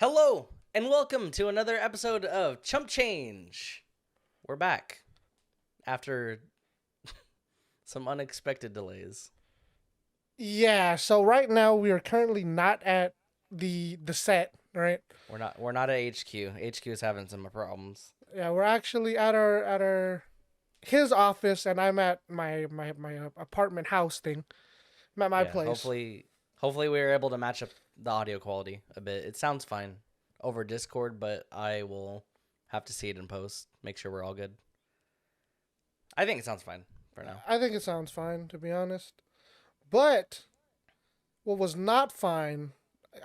Hello, and welcome to another episode of Chump Change. We're back after some unexpected delays. Yeah, so right now we are currently not at the set, right? We're not at HQ. HQ is having some problems. Yeah, we're actually at our his office, and I'm at my apartment house thing. I'm at my Yeah, place. hopefully we were able to match up the audio quality a bit. It sounds fine over Discord, but I will have to see it in post. Make sure we're all good. I think it sounds fine for now. I think it sounds fine, to be honest. But what was not fine,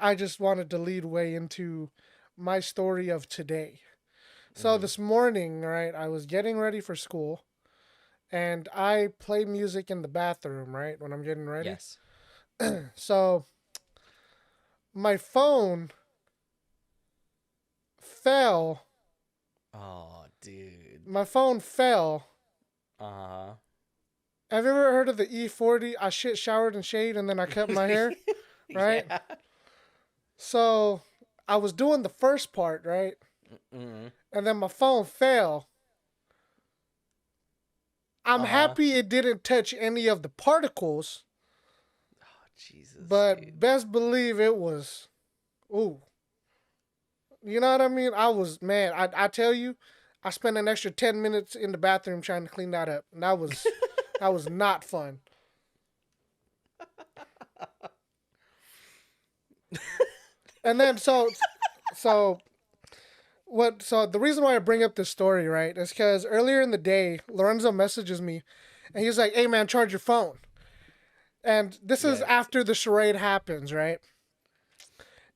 I just wanted to lead way into my story of today. So Hmm. this morning, right, I was getting ready for school, and I play music in the bathroom, right, when I'm getting ready. Yes. So my phone fell. Oh, dude. My phone fell. Uh Have you ever heard of the E40? I shit, showered, and shaved, and then I cut my hair, right? Yeah. So I was doing the first part, right? Mm-hmm. And then my phone fell. I'm Uh-huh. happy it didn't touch any of the particles, Oh, Jesus, but dude. best believe it was, ooh. You know what I mean? I was, man, I tell you, I spent an extra 10 minutes in the bathroom trying to clean that up. And that was not fun. And then so so the reason why I bring up this story, right, is because earlier in the day, Lorenzo messages me and he's like, "Hey man, charge your phone." And this is Yeah, after the charade happens, right?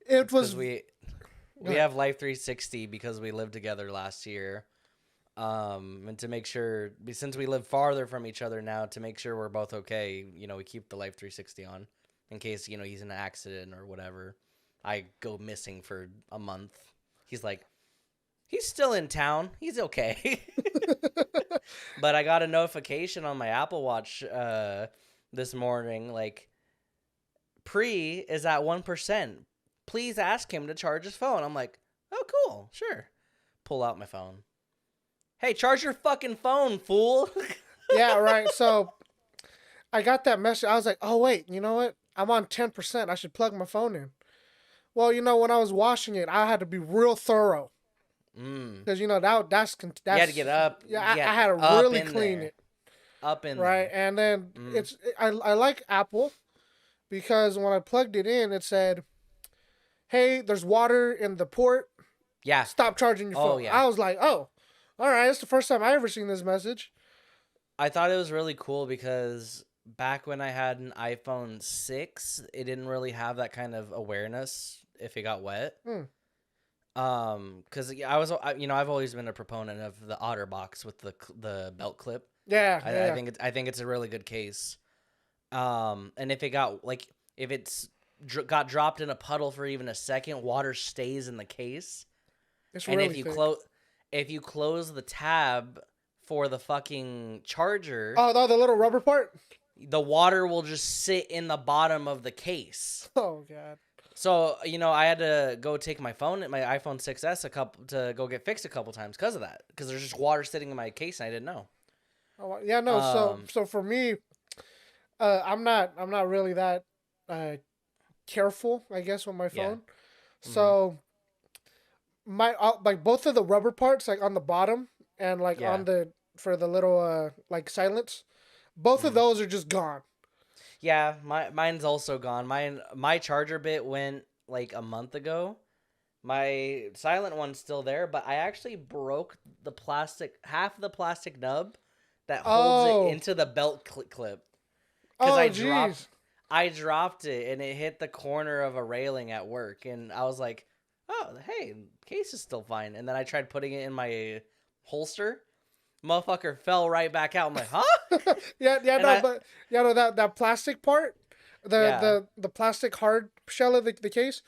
It it's because was we have Life 360 because we lived together last year. And to make sure, since we live farther from each other now, to make sure we're both okay, we keep the Life 360 on in case, he's in an accident or whatever. I go missing for a month. He's like, he's still in town. He's okay. But I got a notification on my Apple Watch this morning, like, Pree is at 1%. Please ask him to charge his phone. I'm like, oh, cool, sure. Pull out my phone. Hey, charge your fucking phone, fool. yeah, right. So I got that message. I was like, "Oh wait, you know what? I'm on 10%. I should plug my phone in." Well, when I was washing it, I had to be real thorough Mm. because that's You had to get up, yeah, I get had to up really in clean there, it, up in right? there. And then Mm. I like Apple because when I plugged it in, it said, "Hey, there's water in the port. Yeah. Stop charging your Oh phone." yeah. I was like, "Oh, all right." It's the first time I ever seen this message. I thought it was really cool because back when I had an iPhone 6, it didn't really have that kind of awareness if it got wet. Hmm. Because I've always been a proponent of the OtterBox with the belt clip. Yeah, I, I yeah, think it's I think it's a really good case. And if it got like if it's got dropped in a puddle for even a second, water stays in the case. it's And really thick. if you close the tab for the fucking charger, Oh, the little rubber part. the water will just sit in the bottom of the case. Oh god. So, I had to go take my iPhone 6S to go get fixed a couple times because of that. Because there's just water sitting in my case and I didn't know. Oh yeah, no. So Um, so for me, I'm not really that uh careful, I guess, with my yeah. phone. Hmm. So my like both of the rubber parts, like on the bottom and like Yeah. on the for the little like silence, both of Hmm. those are just gone. Yeah, mine's also gone. My charger bit went like a month ago. My silent one's still there, but I actually broke half of the plastic nub that holds it Oh, into the belt clip because oh, jeez. I dropped it and it hit the corner of a railing at work, and I was like, "Oh, hey, case is still fine." And then I tried putting it in my holster. Motherfucker fell right back out. I'm like, "Huh?" Yeah, yeah, And no, but that plastic part, the yeah, the plastic hard shell of the case,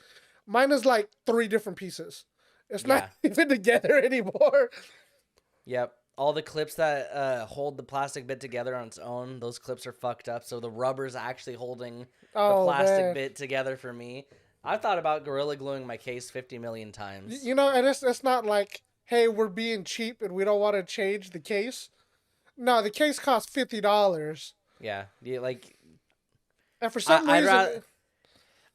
mine is like three different pieces. It's not yeah. even together anymore. Yep. All the clips that hold the plastic bit together on its own, those clips are fucked up. So the rubber's actually holding the Oh plastic man. bit together for me. I've thought about Gorilla Gluing my case 50 million times. You know, and it's not like, hey, we're being cheap and we don't want to change the case. No, the case costs $50. Yeah, And for some I'd reason,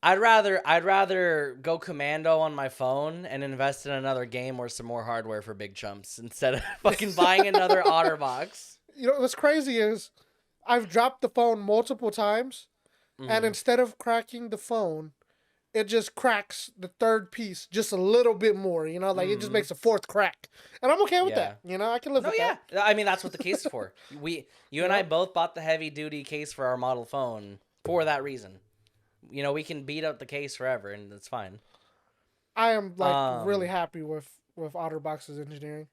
rather. I'd rather go commando on my phone and invest in another game or some more hardware for Big Chumps instead of fucking buying another OtterBox. you know what's crazy is I've dropped the phone multiple times, and instead of cracking the phone, it just cracks the third piece just a little bit more. You know, like it just makes a fourth crack, and I'm okay with that. You know, I can live with that. I mean, that's what the case is for. You and I both bought the heavy duty case for our model phone for that reason. You know, we can beat up the case forever, and it's fine. I am like really happy with OtterBox's engineering.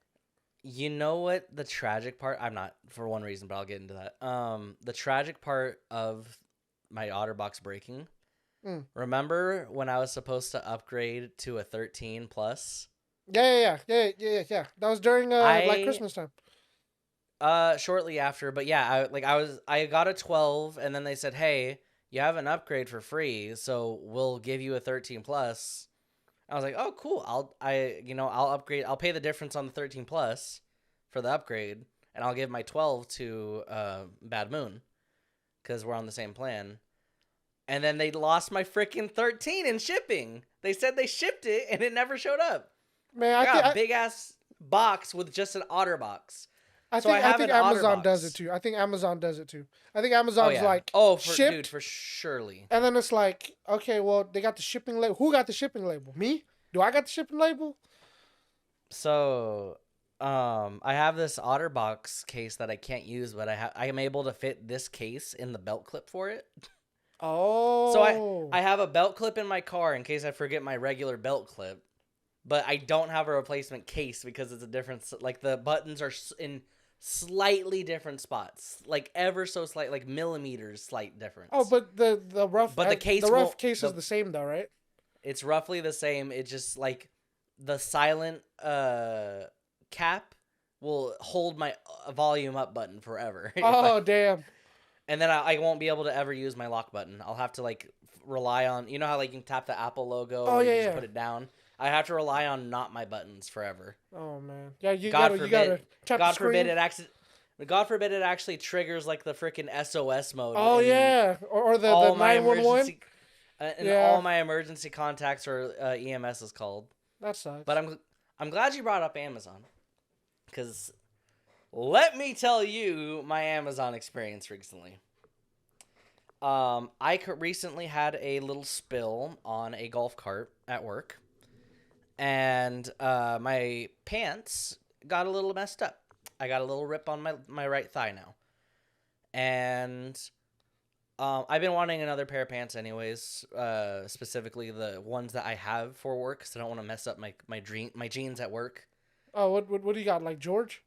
You know what the tragic part? I'm not for one reason, but I'll get into that. The tragic part of my OtterBox breaking. Remember when I was supposed to upgrade to a 13 plus? Yeah. That was during like Christmas time. Shortly after, but yeah, I got a 12, and then they said, hey, you have an upgrade for free, so we'll give you a 13 plus. I was like, oh, cool. I'll upgrade. I'll pay the difference on the 13 plus for the upgrade, and I'll give my 12 to Bad Moon because we're on the same plan. And then they lost my freaking 13 in shipping. They said they shipped it, and it never showed up. Man, I got a big ass box with just an OtterBox. I think Amazon does it too. I think Amazon's Amazon's like, shipped, for surely. And then it's like, okay, well, they got the shipping label. Who got the shipping label? Me? Do I got the shipping label? So, I have this OtterBox case that I can't use, but I am able to fit this case in the belt clip for it. Oh. So I have a belt clip in my car in case I forget my regular belt clip, but I don't have a replacement case because it's a different, like the buttons are in slightly different spots, like ever so slight, like millimeters slight difference. Oh, but the rough case is the same though, right? It's roughly the same. It's just like the silent cap will hold my volume up button forever. Oh, damn. And then I won't be able to ever use my lock button. I'll have to like rely on, you know how like you can tap the Apple logo and just put it down. I have to rely on not my buttons forever. Oh man, yeah, you gotta tap the screen. God forbid it actually triggers like the freaking SOS mode. Oh yeah, or the 911. And all my emergency contacts or EMS is called. That sucks. But I'm glad you brought up Amazon, because let me tell you my Amazon experience recently. I recently had a little spill on a golf cart at work, and my pants got a little messed up. I got a little rip on my right thigh now, and I've been wanting another pair of pants anyways, specifically the ones that I have for work, because I don't want to mess up my jeans at work. Oh, what do you got, like George?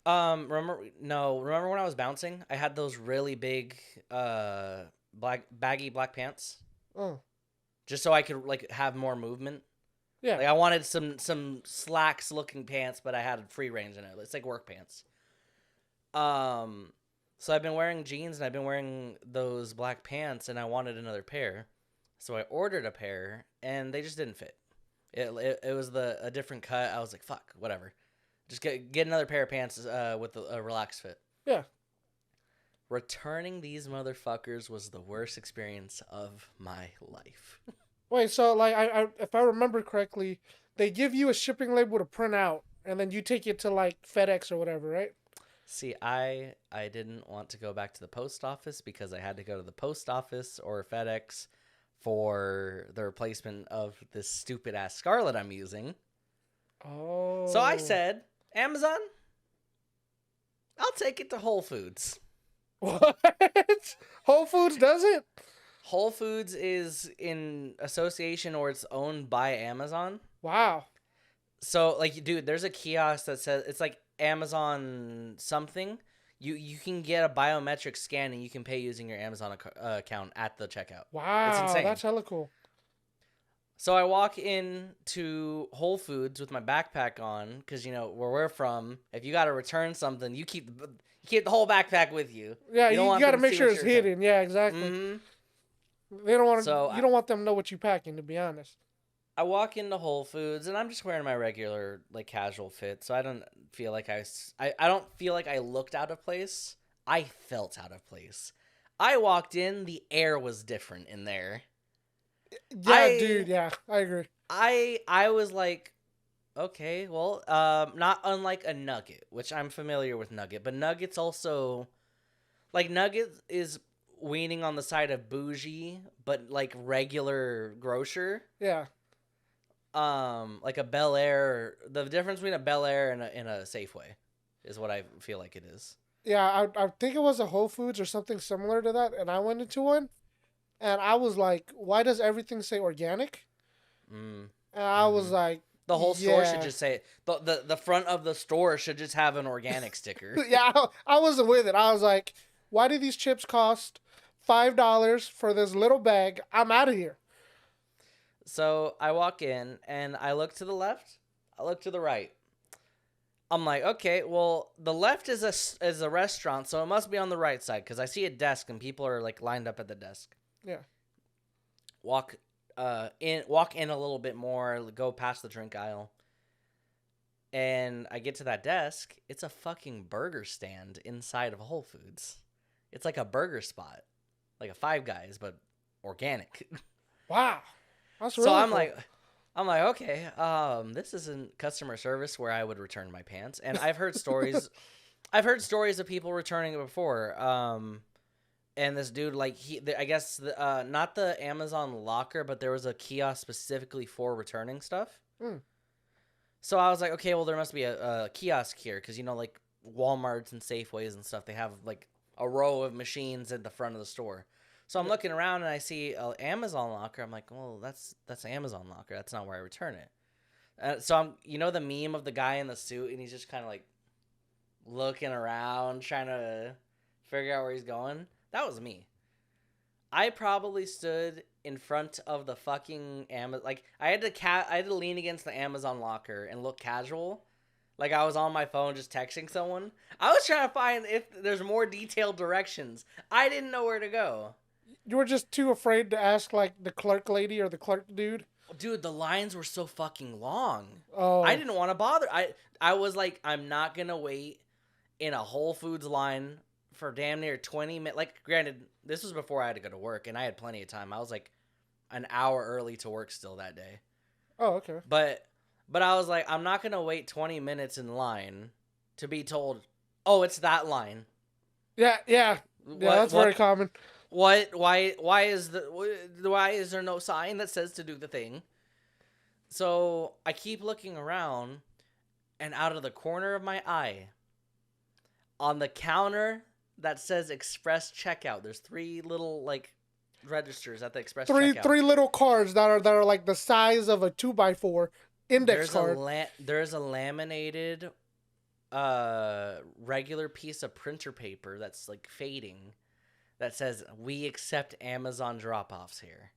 Remember when I was bouncing? I had those really big, baggy black pants. Oh. Just so I could like have more movement. Yeah. Like I wanted some slacks looking pants, but I had free range in it. It's like work pants. So I've been wearing jeans and I've been wearing those black pants, and I wanted another pair. So I ordered a pair and they just didn't fit. It was a different cut. I was like, fuck, whatever. Just get another pair of pants with a relaxed fit. Yeah. Returning these motherfuckers was the worst experience of my life. Wait, so like I if I remember correctly, they give you a shipping label to print out, and then you take it to like FedEx or whatever, right? See, I didn't want to go back to the post office because I had to go to the post office or FedEx for the replacement of this stupid ass Scarlet I'm using. Oh. So I said, Amazon, I'll take it to Whole Foods. What? Whole Foods does it? Whole Foods is in association or it's owned by Amazon. Wow. So, like, dude, there's a kiosk that says, it's like Amazon something. You can get a biometric scan and you can pay using your Amazon account at the checkout. Wow, it's insane. That's hella cool. So I walk in to Whole Foods with my backpack on because, you know, where we're from, if you got to return something, you keep the whole backpack with you. Yeah, you got to make sure it's hidden. Yeah, exactly. Mm-hmm. They don't want So you don't want them to know what you're packing, to be honest. I walk into Whole Foods and I'm just wearing my regular like casual fit, so I don't feel like I don't feel like I looked out of place. I felt out of place. I walked in, the air was different in there. Yeah, dude. Yeah, I agree. I was like, okay, well, not unlike a Nugget, which I'm familiar with Nugget, but Nugget's also like Nugget is weaning on the side of bougie, but like regular grocer. Yeah. Like a Bel Air. The difference between a Bel Air and a Safeway is what I feel like it is. Yeah, I think it was a Whole Foods or something similar to that, and I went into one, and I was like, "Why does everything say organic?" Mm. And I was like, The whole store should yeah. just say the front of the store should just have an organic sticker. Yeah, I wasn't with it. I was like, "Why do these chips cost $5 for this little bag? I'm out of here." So I walk in and I look to the left, I look to the right. I'm like, okay, well, the left is a restaurant, so it must be on the right side because I see a desk and people are like lined up at the desk. Yeah. Walk in a little bit more, go past the drink aisle. And I get to that desk, it's a fucking burger stand inside of Whole Foods. It's like a burger spot. Like a Five Guys, but organic. Wow. That's really So I'm cool. like, okay, this isn't customer service where I would return my pants. And I've heard stories of people returning it before. And this dude, like, I guess, not the Amazon locker, but there was a kiosk specifically for returning stuff. Mm. So I was like, okay, well, there must be a kiosk here. Because, you know, like, Walmarts and Safeways and stuff, they have, like, a row of machines at the front of the store. So I'm looking around and I see an Amazon locker. I'm like, well, that's an Amazon locker. That's not where I return it. So I'm, you know, the meme of the guy in the suit and he's just kind of like looking around, trying to figure out where he's going. That was me. I probably stood in front of the fucking Amazon. Like I had to lean against the Amazon locker and look casual. Like I was on my phone just texting someone. I was trying to find if there's more detailed directions. I didn't know where to go. You were just too afraid to ask, like, the clerk lady or the clerk dude? Dude, the lines were so fucking long. Oh. I didn't want to bother. I was like, I'm not going to wait in a Whole Foods line for damn near 20 minutes. Like, granted, this was before I had to go to work, and I had plenty of time. I was like an hour early to work still that day. Oh, okay. But I was like, I'm not going to wait 20 minutes in line to be told, oh, it's that line. Yeah. That's very common. Why is there no sign that says to do the thing? So I keep looking around, and out of the corner of my eye, on the counter that says express checkout, there's 3 little like registers at the express checkout. Three little cards that are like the size of a 2x4 index card. There's a laminated regular piece of printer paper that's like fading that says we accept Amazon drop-offs here.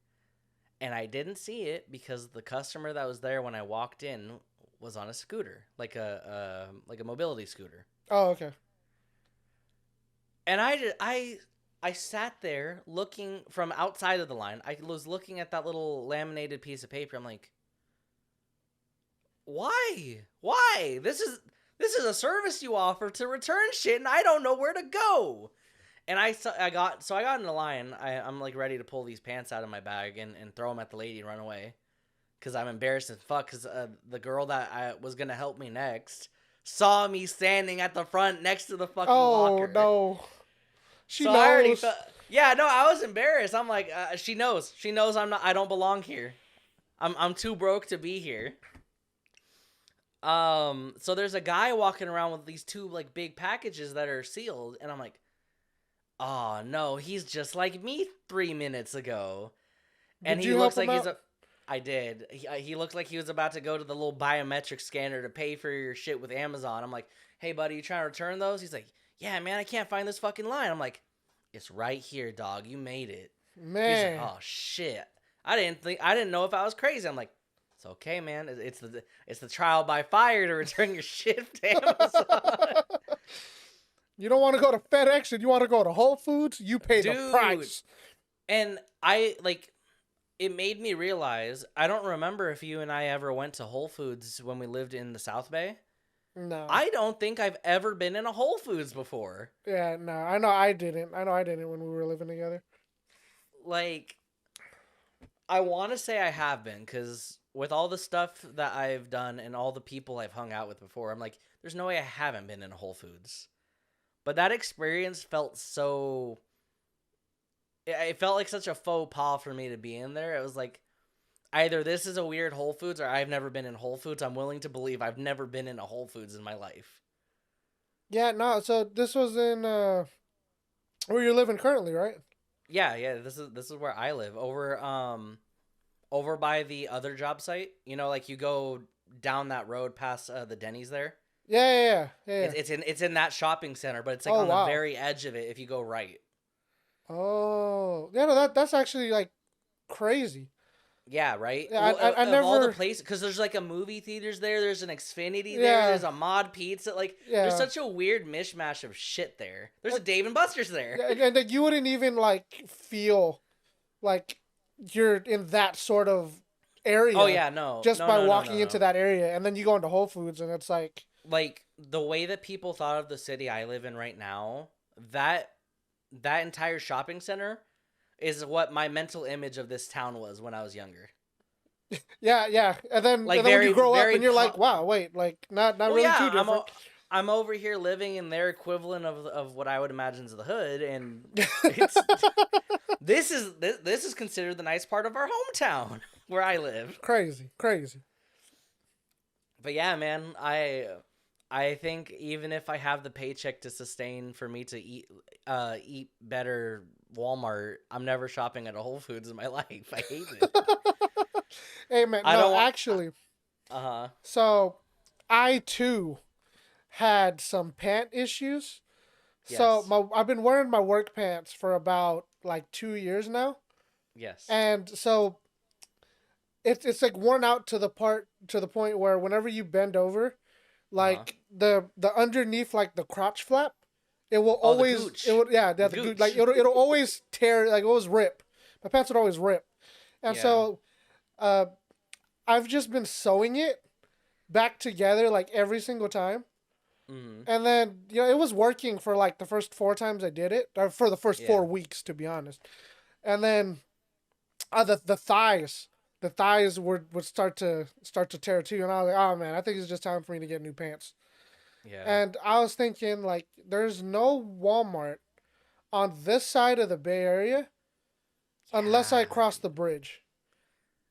And I didn't see it because the customer that was there when I walked in was on a scooter, like a mobility scooter. Oh, okay. And I sat there looking from outside of the line. I was looking at that little laminated piece of paper. I'm like, why? This is a service you offer to return shit, and I don't know where to go. And I got in the line. I'm like ready to pull these pants out of my bag and throw them at the lady and run away, because I'm embarrassed as fuck. Because the girl that was gonna help me next saw me standing at the front next to the fucking locker. Oh no, she knows. I was embarrassed. I'm like, she knows I don't belong here. I'm too broke to be here. So there's a guy walking around with these 2 like big packages that are sealed, and I'm like, oh no, he's just like me 3 minutes ago. And he looks like I did. He looked like he was about to go to the little biometric scanner to pay for your shit with Amazon. I'm like, hey buddy, you trying to return those? He's like, yeah man, I can't find this fucking line. I'm like, it's right here, dog. You made it. Man. He's like, oh shit. I didn't know if I was crazy. I'm like, it's okay, man. It's the trial by fire to return your shit to Amazon. You don't want to go to FedEx and you want to go to Whole Foods? You pay the price. And I like it made me realize I don't remember if you and I ever went to Whole Foods when we lived in the South Bay. No. I don't think I've ever been in a Whole Foods before. Yeah, no. I know I didn't. I know I didn't when we were living together. Like, I want to say I have been because with all the stuff that I've done and all the people I've hung out with before, I'm like, there's no way I haven't been in a Whole Foods. But that experience felt so. It felt like such a faux pas for me to be in there. It was like, either this is a weird Whole Foods or I've never been in Whole Foods. I'm willing to believe I've never been in a Whole Foods in my life. Yeah, no. So this was in where you're living currently, right? Yeah, yeah. This is where I live over by the other job site. You know, like you go down that road past the Denny's there. Yeah. It's in that shopping center, but it's like Oh on the wow. very edge of it. If you go right. Oh yeah, no. That's actually like crazy. Yeah, right. Yeah, Well, I of all the never. places, because there's like a movie theaters there. There's an Xfinity there. Yeah, There's a Mod Pizza. Like, there's yeah. such a weird mishmash of shit there. There's a Dave and Buster's there. And that you wouldn't even like feel like you're in that sort of area. Oh yeah, no, Just no, by no, no, walking no, into no. that area, and then you go into Whole Foods, and it's like, Like the way that people thought of the city I live in right now, that that entire shopping center is what my mental image of this town was when I was younger. yeah. Like And then when very, you grow up, very. and you're like, wow, wait, like not Well, really yeah, too different. I'm over here living in their equivalent of what I would imagine is the hood, and it's this is considered the nice part of our hometown where I live. Crazy. But yeah, man, I think even if I have the paycheck to sustain for me to eat better Walmart, I'm never shopping at a Whole Foods in my life. I hate it. Hey man, I no, don't want. actually, Uh-huh. so I too had some pant issues. So Yes. I've been wearing my work pants for about like 2 years now, Yes. and so it's like worn out to the point where whenever you bend over, Uh-huh. like the underneath like the crotch flap, it will Oh, the always gooch. it would yeah The the gooch, like gooch. it'll always tear, like it always rip. My pants would always rip, and Yeah. so uh I've just been sewing it back together like every single time. Mm-hmm. And then, it was working for like the first 4 times I did it, or for the first Yeah. 4 weeks, to be honest. And then the thighs would start to tear too. And I was like, oh man, I think it's just time for me to get new pants. Yeah. And I was thinking, like, there's no Walmart on this side of the Bay Area unless I Yeah. cross the bridge.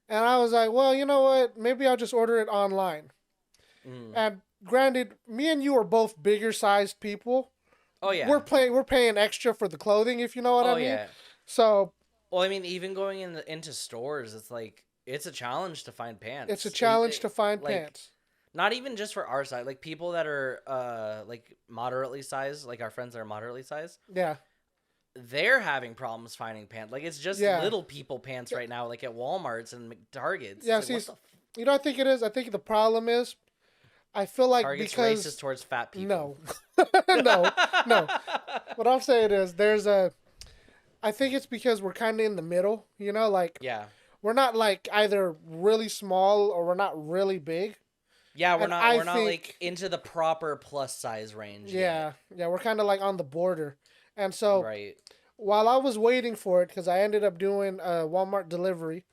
And I was like, well, you know what? Maybe I'll just order it online. Mm. And granted, me and you are both bigger sized people. Oh yeah. We're paying extra for the clothing, if you know what Oh I mean. yeah. So Well, I mean, even going into stores, it's like it's a challenge to find pants. it's a challenge to find like, pants. not even just for our side, like people that are like moderately sized, like our friends that are moderately sized, Yeah. they're having problems finding pants. Like it's just Yeah. little people pants right now, like at Walmart's and Targets. Yeah, It's like, see, what You know what I think it is? I think the problem is, I feel like Target's because racist towards fat people. no, no. What I'm saying is I think it's because we're kind of in the middle. Like Yeah. we're not like either really small or we're not really big. Yeah, And I we're not think- like into the proper plus size range. Yeah, we're kind of like on the border. And so Yet. Right. while I was waiting for it, because I ended up doing a Walmart delivery,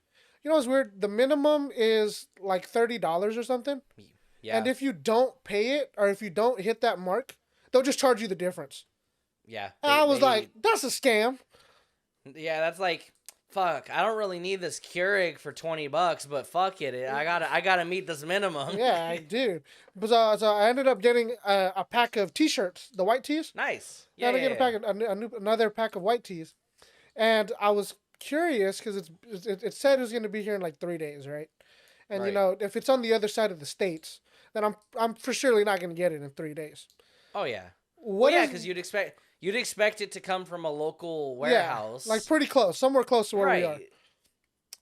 it's weird. The minimum is like $30 or something. Yeah. And if you don't pay it, or if you don't hit that mark, they'll just charge you the difference. Yeah. And I was like, that's a scam. Yeah, that's like, fuck. I don't really need this Keurig for $20, but fuck it. I gotta meet this minimum. Yeah, I do. But so I ended up getting a pack of T-shirts, the white tees. Nice. I had to get a pack of, another pack of white tees, and I was curious because it said it was going to be here in like 3 days, right? And Right. if it's on the other side of the states, then I'm for surely not going to get it in 3 days. Oh yeah. What Yeah, is- because you'd expect it to come from a local warehouse. like pretty close, somewhere close to where we are. right.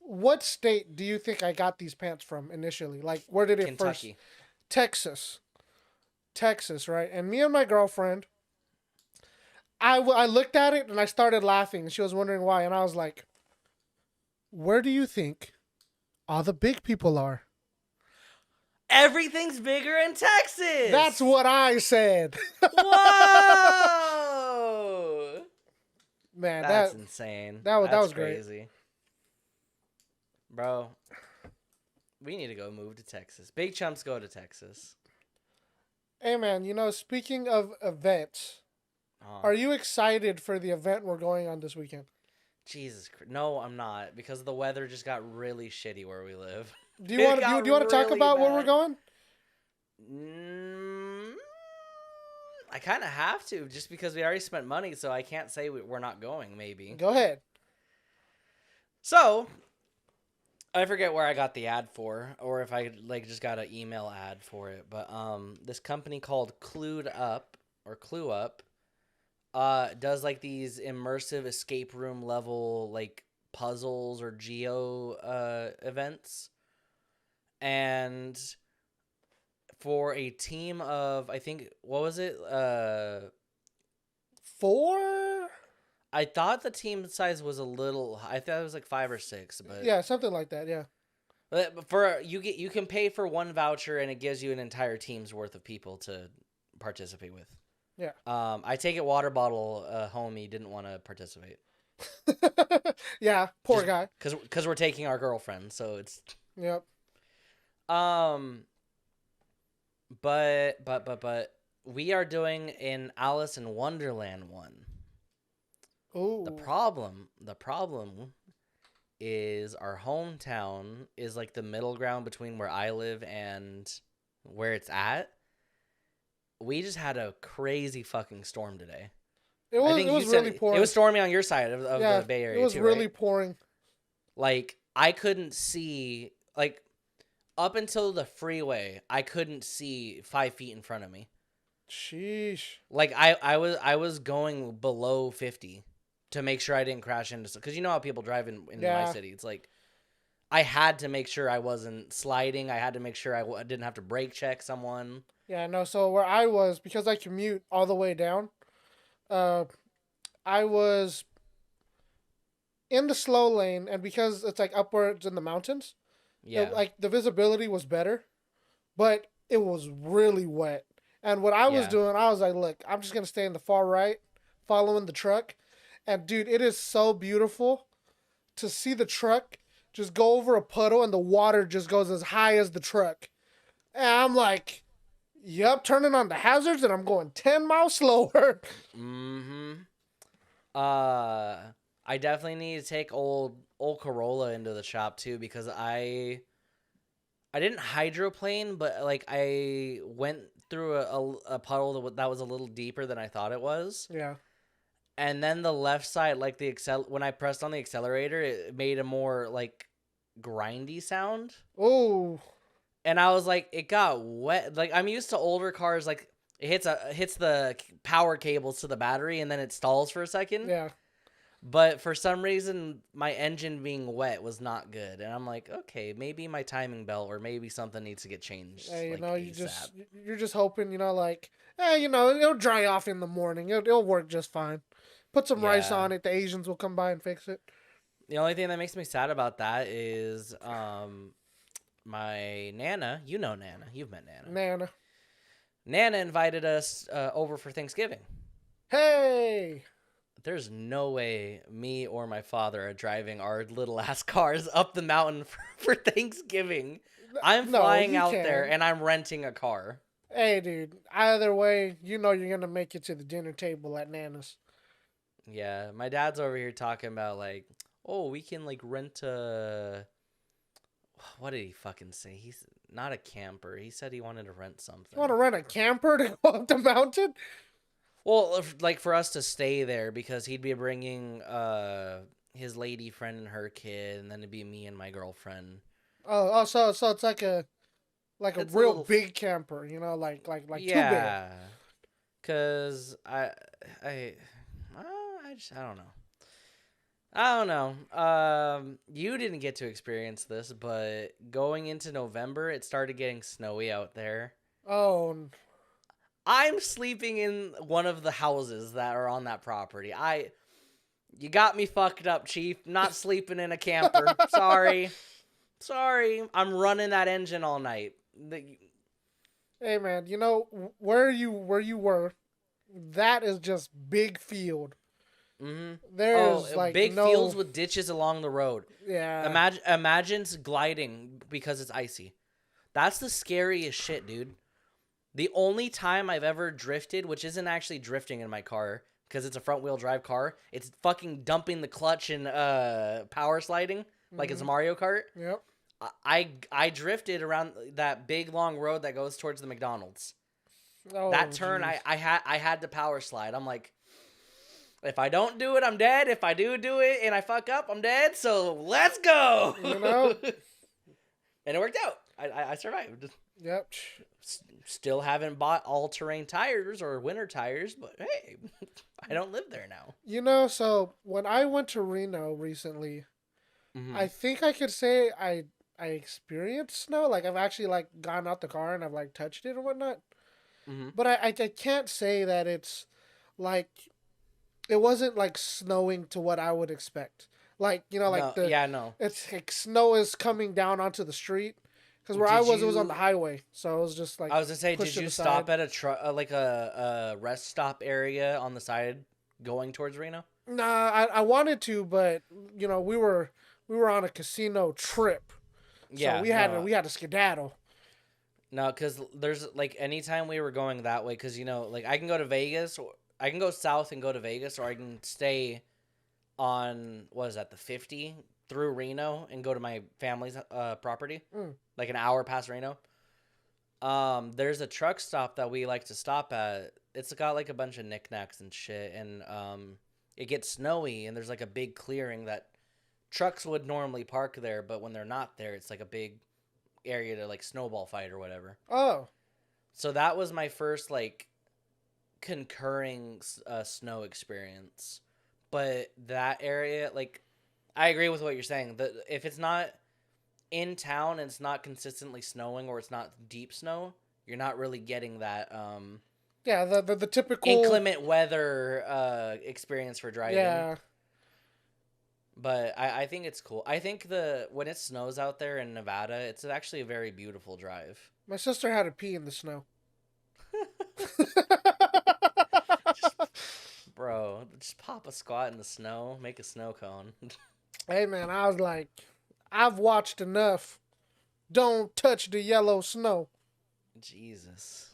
What state do you think I got these pants from initially? Like, where did it first? Kentucky. Texas, right? And me and my girlfriend, I looked at it and I started laughing. She was wondering why, and I was like, "Where do you think all the big people are?" Everything's bigger in Texas. That's what I said. Whoa! Man, That's insane. that That's was crazy. great. Bro, we need to go move to Texas. Big Chumps go to Texas. Hey, man, speaking of events, are you excited for the event we're going on this weekend? Jesus Christ. No, I'm not, because the weather just got really shitty where we live. Do you want to talk about where we're going? I kind of have to, just because we already spent money, so I can't say we're not going, maybe. Go ahead. So, I forget where I got the ad for, or if I just got an email ad for it, but this company called Clue Up does like these immersive escape room level like puzzles or geo events. And for a team of, I think, what was it? 4? I thought the team size was a little. I thought it was like 5 or 6, but yeah, something like that. Yeah. But for you can pay for one voucher and it gives you an entire team's worth of people to participate with. Yeah. I take it water bottle homie didn't want to participate. Yeah, poor guy. Because we're taking our girlfriend, so it's. Yep. But we are doing an Alice in Wonderland one. Ooh. The problem is our hometown is like the middle ground between where I live and where it's at. We just had a crazy fucking storm today. It was really pouring. It was stormy on your side of the Bay Area. It was too, really right? pouring. Like, I couldn't see, like, up until the freeway, I couldn't see 5 feet in front of me. Sheesh. Like, I was going below 50 to make sure I didn't crash into, because you know how people drive in my city. It's like, I had to make sure I wasn't sliding. I had to make sure I didn't have to brake check someone. Yeah, no, so where I was, because I commute all the way down, I was in the slow lane, and because it's like upwards in the mountains, like the visibility was better, but it was really wet. And what I was doing, I was like, look, I'm just going to stay in the far right, following the truck. And dude, it is so beautiful to see the truck just go over a puddle and the water just goes as high as the truck. And I'm like, yep, turning on the hazards and I'm going 10 miles slower. Mm-hmm. I definitely need to take old Corolla into the shop too, because I didn't hydroplane, but like I went through a puddle that was a little deeper than I thought it was. Yeah. And then the left side, like when I pressed on the accelerator, it made a more like grindy sound. Oh. And I was like, it got wet. Like, I'm used to older cars, like it hits the power cables to the battery and then it stalls for a second. Yeah. But for some reason, my engine being wet was not good, and I'm like, okay, maybe my timing belt or maybe something needs to get changed. Hey, like, you're just hoping, like, hey, it'll dry off in the morning. It'll work just fine. Put some rice on it. The Asians will come by and fix it. The only thing that makes me sad about that is my Nana. You know Nana. You've met Nana. Nana invited us over for Thanksgiving. Hey! There's no way me or my father are driving our little ass cars up the mountain for Thanksgiving. I'm flying out there and I'm renting a car. Hey, dude. Either way, you're going to make it to the dinner table at Nana's. Yeah, my dad's over here talking about like, oh, we can like rent a. What did he fucking say? He's not a camper. He said he wanted to rent something. You want to rent a camper to go up the mountain? Well, like for us to stay there, because he'd be bringing his lady friend and her kid, and then it'd be me and my girlfriend. Oh, so it's like a real big camper, like yeah. too big. Yeah. Cause I don't know. I don't know. You didn't get to experience this, but going into November, it started getting snowy out there. Oh. I'm sleeping in one of the houses that are on that property. You got me fucked up, Chief. Not sleeping in a camper. Sorry. I'm running that engine all night. Hey man, you know where you were, that is just big field. Mm-hmm. There's like big no fields with ditches along the road. yeah. Imagine gliding because it's icy. That's the scariest shit, dude. The only time I've ever drifted, which isn't actually drifting in my car because it's a front wheel drive car, it's fucking dumping the clutch and power sliding like it's Mario Kart. Yep. I drifted around that big long road that goes towards the McDonald's. Oh, That turn, geez. I had to power slide. I'm like, if I don't do it, I'm dead. If I do it and I fuck up, I'm dead. So let's go. You know? And it worked out. I survived. Yep. Still haven't bought all-terrain tires or winter tires, but hey, I don't live there now. You know, so when I went to Reno recently, I think I could say I experienced snow. Like I've actually like gone out the car and I've like touched it or whatnot. But I can't say that it's like it wasn't like snowing to what I would expect. Like you know, like no. It's like snow is coming down onto the street. Because where it was on the highway, so it was just like. I was gonna say, did you stop at a rest stop area on the side going towards Reno? Nah, I wanted to, but you know we were on a casino trip, so we had to skedaddle. No, because there's like anytime we were going that way, because you know, like I can go to Vegas, or I can go south and go to Vegas, or I can stay on what is that, the 50 through Reno and go to my family's property, like an hour past Reno. There's a truck stop that we like to stop at. It's got like a bunch of knickknacks and shit, and it gets snowy, and there's like a big clearing that trucks would normally park there, but when they're not there, it's like a big area to like snowball fight or whatever. Oh, so that was my first like concurring snow experience, but that area, like, I agree with what you're saying. That if it's not in town and it's not consistently snowing or it's not deep snow, you're not really getting that yeah, the typical inclement weather experience for driving. Yeah. But I think it's cool. I think when it snows out there in Nevada, it's actually a very beautiful drive. My sister had to pee in the snow. Bro, just pop a squat in the snow, make a snow cone. Hey man, I was like, I've watched enough. Don't touch the yellow snow. Jesus.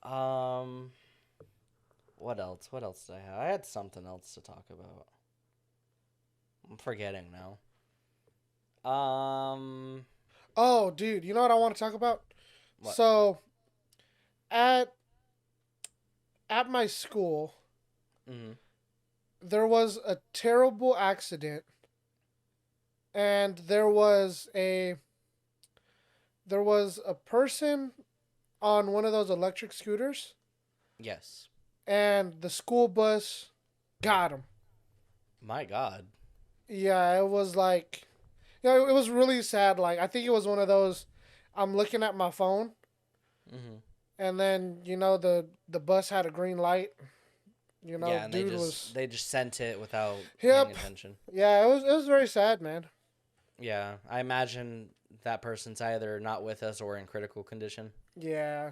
What else? What else did I have? I had something else to talk about. I'm forgetting now. Oh, dude, you know what I want to talk about? What? So, at my school, there was a terrible accident, and there was a person on one of those electric scooters. Yes. And the school bus got him. My God. Yeah, it was like, you know, it was really sad. Like, I think it was one of those, I'm looking at my phone, and then, you know, the bus had a green light. You know, yeah, and dude they just sent it without Yep. paying attention. Yeah, it was very sad, man. Yeah, I imagine that person's either not with us or in critical condition. Yeah,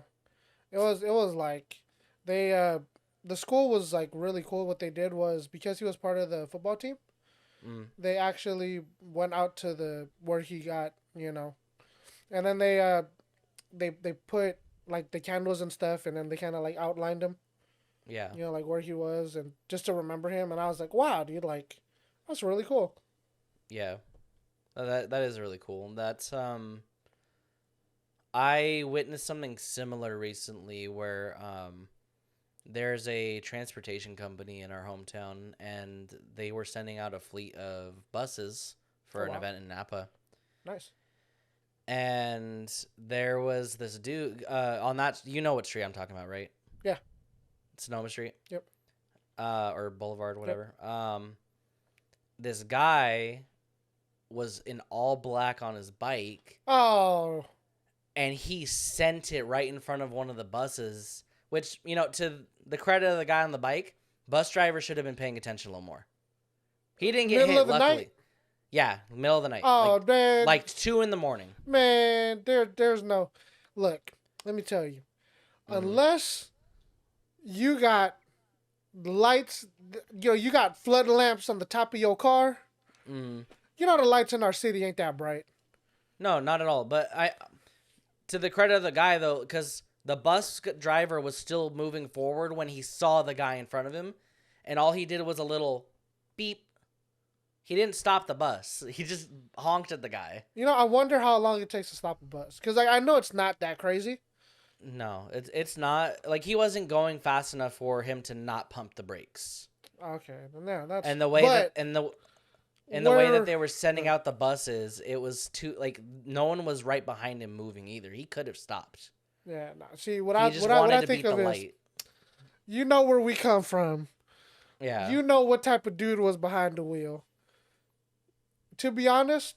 it was like they the school was like really cool. What they did was, because he was part of the football team, they actually went out to where he got, you know, and then they put like the candles and stuff, and then they kind of like outlined him. Yeah. You know, like where he was, and just to remember him. And I was like, wow, dude, like that's really cool. Yeah. That is really cool. That's I witnessed something similar recently where there's a transportation company in our hometown, and they were sending out a fleet of buses for an event in Napa. Nice. And there was this dude on that. You know what street I'm talking about, right? Yeah. Sonoma Street. Yep. Or Boulevard, whatever. Yep. This guy was in all black on his bike. Oh. and he sent it right in front of one of the buses, which, to the credit of the guy on the bike, bus driver should have been paying attention a little more. He didn't get Middle hit, of the luckily. night? Yeah, middle of the night. Oh, man. Like 2 a.m. Man, there's no... Look, let me tell you. Unless you got lights, you got flood lamps on the top of your car. The lights in our city ain't that bright. No, not at all. But to the credit of the guy, though, because the bus driver was still moving forward when he saw the guy in front of him, and all he did was a little beep. He didn't stop the bus. He just honked at the guy. I wonder how long it takes to stop a bus. Because I know it's not that crazy. No, it's not. Like, he wasn't going fast enough for him to not pump the brakes. Okay, yeah, that's... And the way the way that they were sending out the buses, it was too, like, no one was right behind him moving either. He could have stopped. Yeah, no. See, what He I just wanted to think beat the of is, light. you know where we come from. Yeah. You know what type of dude was behind the wheel. To be honest,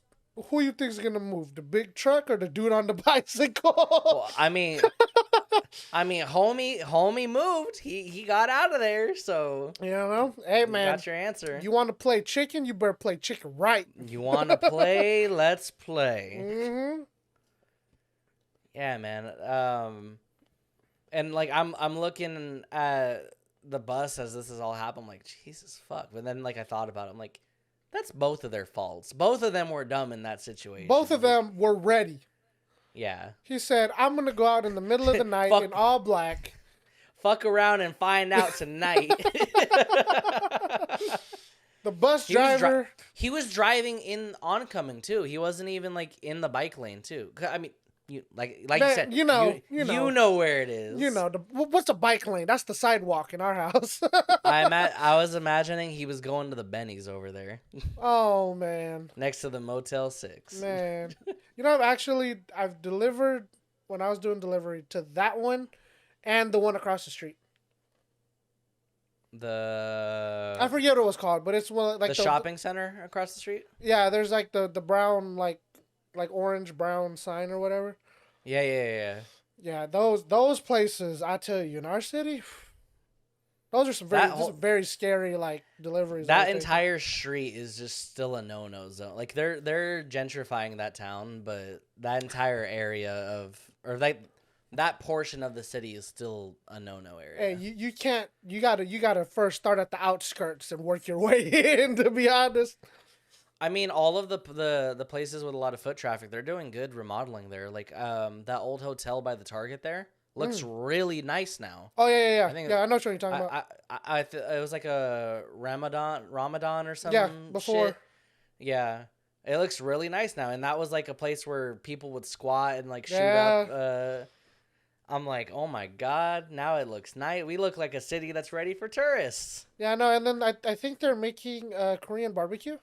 who you think is gonna move, the big truck or the dude on the bicycle? Well, I mean, homie moved. He got out of there. So hey man, you got your answer. You want to play chicken? You better play chicken right. You want to play? Let's play. Mm-hmm. Yeah, man. And like I'm looking at the bus as this is all happening. I'm like, Jesus fuck. But then like I thought about it. I'm like, that's both of their faults. Both of them were dumb in that situation. Both of them were ready. Yeah. He said, I'm going to go out in the middle of the night in all black. Fuck around and find out tonight. The bus driver. He was driving in oncoming, too. He wasn't even, like, in the bike lane, too. I mean, you said, you know where it is. What's a bike lane? That's the sidewalk in our house. I was imagining he was going to the Benny's over there. Oh, man. Next to the Motel 6. Man. I've delivered, when I was doing delivery, to that one and the one across the street. I forget what it was called, but it's like the shopping center across the street? Yeah, there's like the brown, like orange brown sign or whatever. Yeah. Yeah, those places, I tell you, in our city, those are some very scary like deliveries. That entire street is just still a no-no zone. Like they're gentrifying that town, but that entire area that portion of the city is still a no-no area. Hey, you can't. You gotta first start at the outskirts and work your way in. To be honest. I mean, all of the places with a lot of foot traffic, they're doing good remodeling there. Like that old hotel by the Target there looks really nice now. Oh yeah. I know what you're talking about. It was like a Ramadan or something. Yeah, before. Shit. Yeah, it looks really nice now, and that was like a place where people would squat and like shoot up. I'm like, oh my god, now it looks nice. We look like a city that's ready for tourists. Yeah, no, and then I think they're making Korean barbecue.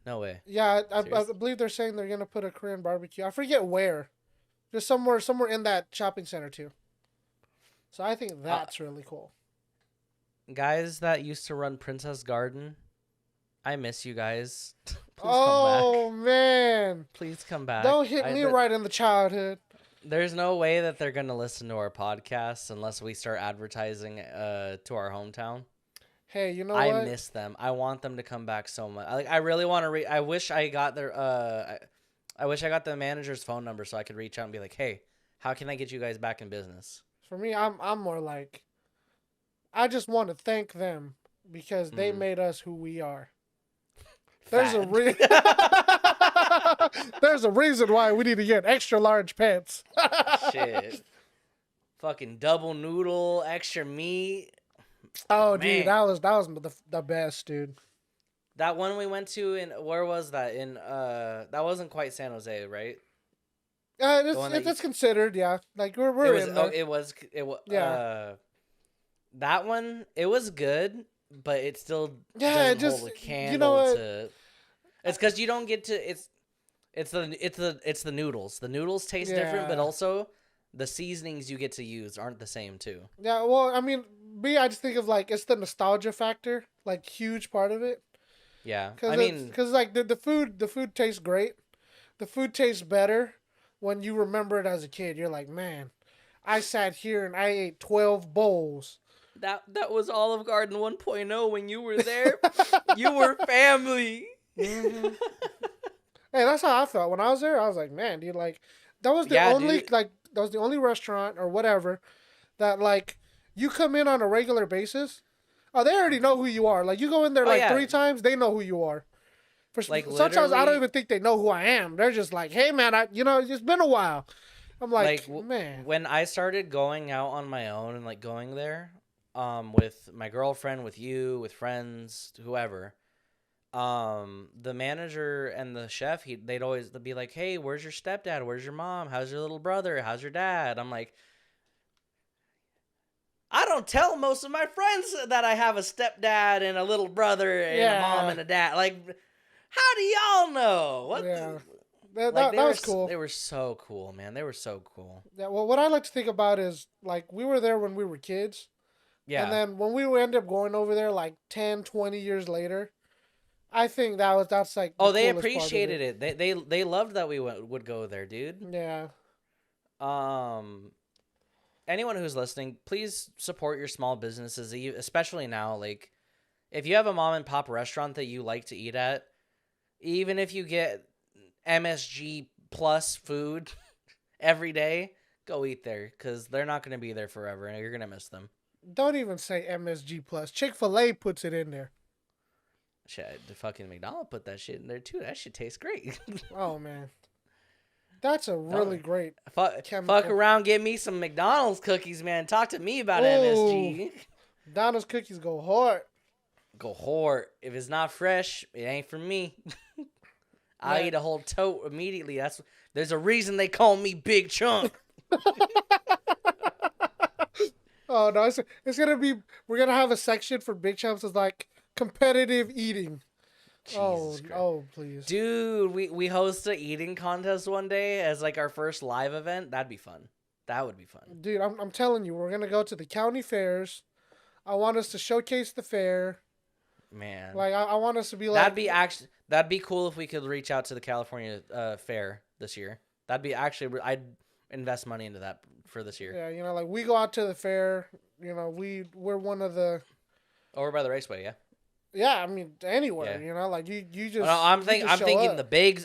No way. Yeah, I believe they're saying they're gonna put a Korean barbecue. I forget where, just somewhere in that shopping center too. So I think that's really cool. Guys that used to run Princess Garden, I miss you guys. Please come back. Man, please come back. Don't hit me right in the childhood. There's no way that they're gonna listen to our podcast unless we start advertising to our hometown. Hey, you know what? I miss them. I want them to come back so much. I really want to I wish I got their I wish I got the manager's phone number so I could reach out and be like, "Hey, how can I get you guys back in business?" For me, I'm more like I just want to thank them because they made us who we are. There's a reason why we need to get extra large pants. Shit. Fucking double noodle, extra meat. Oh, man. Dude, that was the best, dude. That one we went to where was that? That wasn't quite San Jose, right? It's considered, yeah. Like we're in there. It was. Yeah. That one, it was good, but it still doesn't hold a candle to. It's because you don't get to. It's the noodles. The noodles taste different, but also the seasonings you get to use aren't the same too. Yeah, well, I mean, I just think of like it's the nostalgia factor, like huge part of it. Yeah, because like the food tastes great, the food tastes better, when you remember it as a kid. You're like, man, I sat here and I ate 12 bowls. That was Olive Garden 1.0 when you were there. You were family. Mm-hmm. Hey, that's how I felt when I was there. I was like, man, dude, like that was the Dude. that was the only restaurant or whatever that like you come in on a regular basis. Oh, they already know who you are. Like you go in there Oh like yeah, 3 times, they know who you are. like Sometimes I don't literally, even think they know who I am. They're just like, hey man, it's been a while. I'm like like, man. when I started going out on my own and like going there, with my girlfriend, with you, with friends, whoever. The manager and the chef, they'd be like, "Hey, where's your stepdad? Where's your mom? How's your little brother? How's your dad?" I'm like, I don't tell most of my friends that I have a stepdad and a little brother and a mom Yeah, and a dad. Like, how do y'all know? yeah. That, Like that, that was cool. they were so cool, man. They were so cool. Yeah, well, what I like to think about is like we were there when we were kids, and Yeah. then when we end up going over there like 10, 20 years later, I think that's like the Oh, they coolest part of appreciated it. it. They loved that we would go there, dude. Yeah. Um, anyone who's listening, please support your small businesses, especially now. Like, if you have a mom and pop restaurant that you like to eat at, even if you get MSG plus food every day, go eat there because they're not going to be there forever and you're going to miss them. Don't even say MSG plus. Chick-fil-A puts it in there. Shit, the fucking McDonald's put that shit in there too. That shit tastes great. Oh man. That's a really Don't great fuck chemical. around, get me some McDonald's cookies, man. Talk to me about Oh, MSG. Donna's cookies go hard. Go hard. If it's not fresh, it ain't for me. I'll Man. eat a whole tote immediately. There's a reason they call me Big Chump. Oh no, it's gonna be. We're gonna have a section for Big Chumps as like competitive eating. Jesus Christ. Oh, please. Dude, we host a eating contest one day as like our first live event. That'd be fun. That would be fun. Dude, I'm telling you, we're gonna go to the county fairs. I want us to showcase the fair. Man. Like I want us to be like That'd be cool if we could reach out to the California fair this year. That'd be actually I'd invest money into that for this year. yeah, like we go out to the fair. We're one of the Over by the raceway, yeah. yeah. I mean anywhere. Yeah. Like you just. No, I'm you thinking just show up.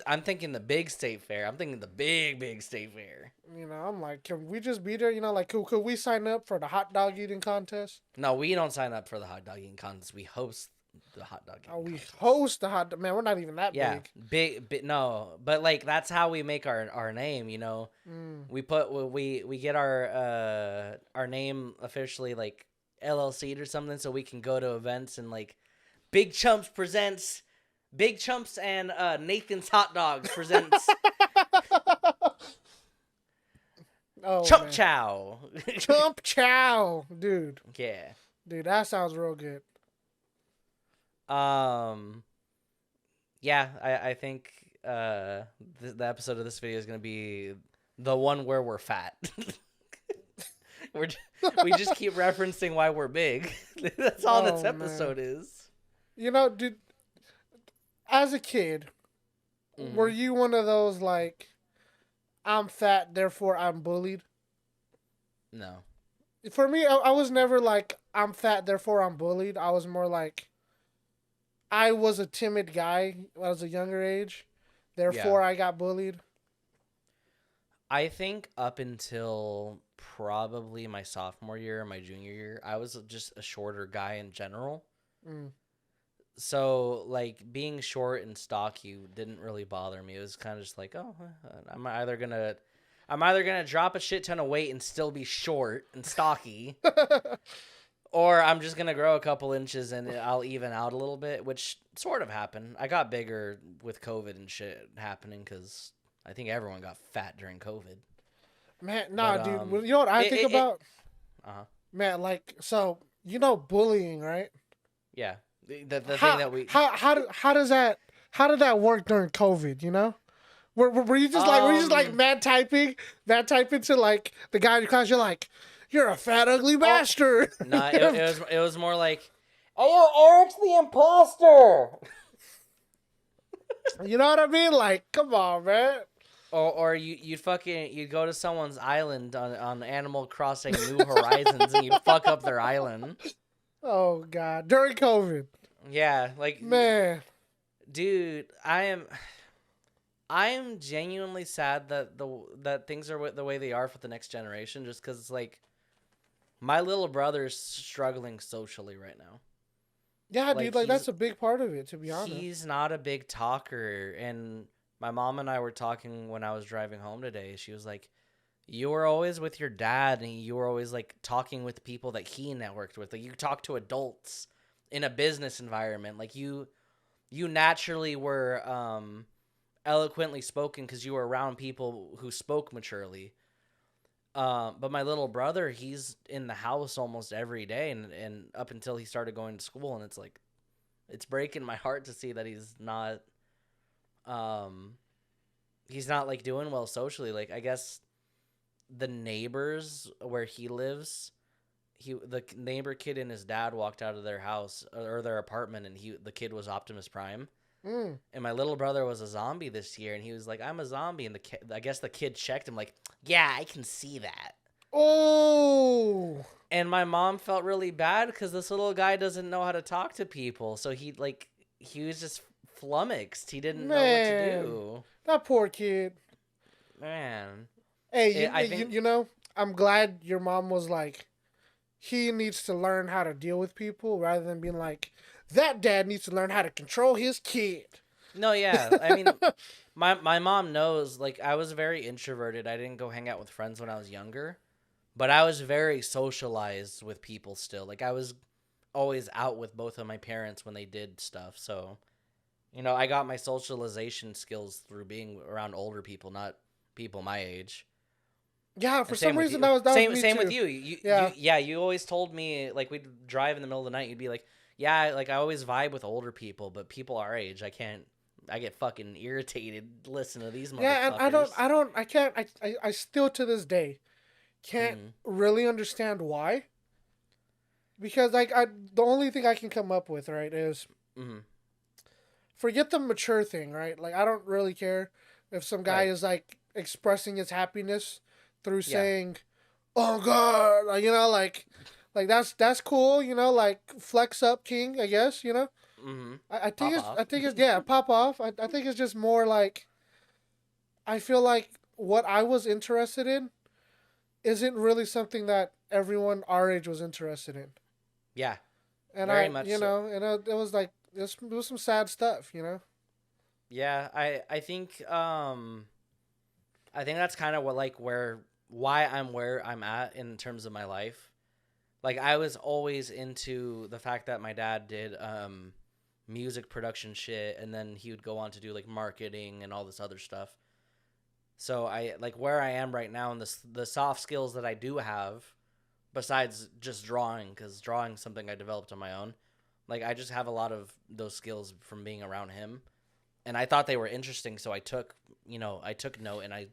I'm thinking the big state fair. I'm thinking the big state fair. I'm like, can we just be there? Like, could we sign up for the hot dog eating contest? No, we don't sign up for the hot dog eating contest. We host the hot dog eating We contest. host the hot dog. Man, we're not even that Yeah, big. no, but like that's how we make our name. We get our name officially like LLC'd or something, so we can go to events and like Big Chumps presents Big Chumps and Nathan's Hot Dogs presents Oh, Chump man. Chow. Chump Chow, dude. Yeah. Dude, that sounds real good. Yeah, I think the episode of this video is gonna be the one where we're fat. We just keep referencing why we're big. That's all this episode is. Dude, as a kid, were you one of those like, I'm fat, therefore I'm bullied? No. For me, I was never like, I'm fat, therefore I'm bullied. I was more like, I was a timid guy when I was a younger age, therefore I got bullied. I think up until probably my sophomore year or my junior year, I was just a shorter guy in general. So, like, being short and stocky didn't really bother me. It was kind of just like, oh, I'm either gonna drop a shit ton of weight and still be short and stocky, or I'm just gonna grow a couple inches and I'll even out a little bit, which sort of happened. I got bigger with COVID and shit happening because I think everyone got fat during COVID. Man, nah, dude. You know what I think about? Man, like, so bullying, right? Yeah. The thing that we how did that work during COVID? Were you just like mad typing to like the guy in your class? You're like, you're a fat ugly bastard. Nah, it was more like, oh, Eric's the imposter. You know what I mean? Like, come on, man. Or you'd go to someone's island on Animal Crossing New Horizons and you'd fuck up their island. Oh God, during COVID, Yeah, like man. dude, I am genuinely sad that things are the way they are for the next generation just cuz like my little brother's struggling socially right now. Yeah, Like dude, like that's a big part of it, to be honest. he's not a big talker, and my mom and I were talking when I was driving home today. She was like, you were always with your dad and you were always like talking with people that he networked with. Like you talk to adults in a business environment. Like you naturally were eloquently spoken because you were around people who spoke maturely. But my little brother, he's in the house almost every day, and up until he started going to school, and it's like, it's breaking my heart to see that um, he's not like doing well socially. Like I guess the neighbors where he lives, the neighbor kid and his dad walked out of their house or their apartment, and the kid was Optimus Prime. Mm. And my little brother was a zombie this year, and he was like, "I'm a zombie." And I guess the kid checked him, like, "Yeah, I can see that." Oh. And my mom felt really bad because this little guy doesn't know how to talk to people, so he was just flummoxed. He didn't know what to Man, do. that poor kid. Man, Hey, I think you know, I'm glad your mom was like, he needs to learn how to deal with people rather than being like, that dad needs to learn how to control his kid. no, yeah. I mean, my mom knows. Like, I was very introverted. I didn't go hang out with friends when I was younger, but I was very socialized with people still. Like, I was always out with both of my parents when they did stuff. So, I got my socialization skills through being around older people, not people my age. Yeah, for And some same with reason you. that was me Same too. with you. Yeah. You always told me like we'd drive in the middle of the night. You'd be like, yeah, like I always vibe with older people, but people our age, I can't. I get fucking irritated listening to these Yeah, and motherfuckers. I can't, I still to this day can't Mm-hmm. really understand why. Because the only thing I can come up with, right, is Mm-hmm. forget the mature thing, right? Like I don't really care if some guy Right. is like expressing his happiness through Yeah. saying, "Oh God," like like that's cool, like flex up, king, I guess, Mm-hmm. I Pop off. think it's yeah, pop off. I think it's just more like I feel like what I was interested in isn't really something that everyone our age was interested in. Yeah. And Very much so. it was like it was some sad stuff. Yeah. I think that's kind of what like where I'm at in terms of my life. Like I was always into the fact that my dad did music production shit, and then he would go on to do like marketing and all this other stuff. So I like where I am right now, and the soft skills that I do have besides just drawing, because drawing is something I developed on my own. Like I just have a lot of those skills from being around him, and I thought they were interesting, so I took note, and I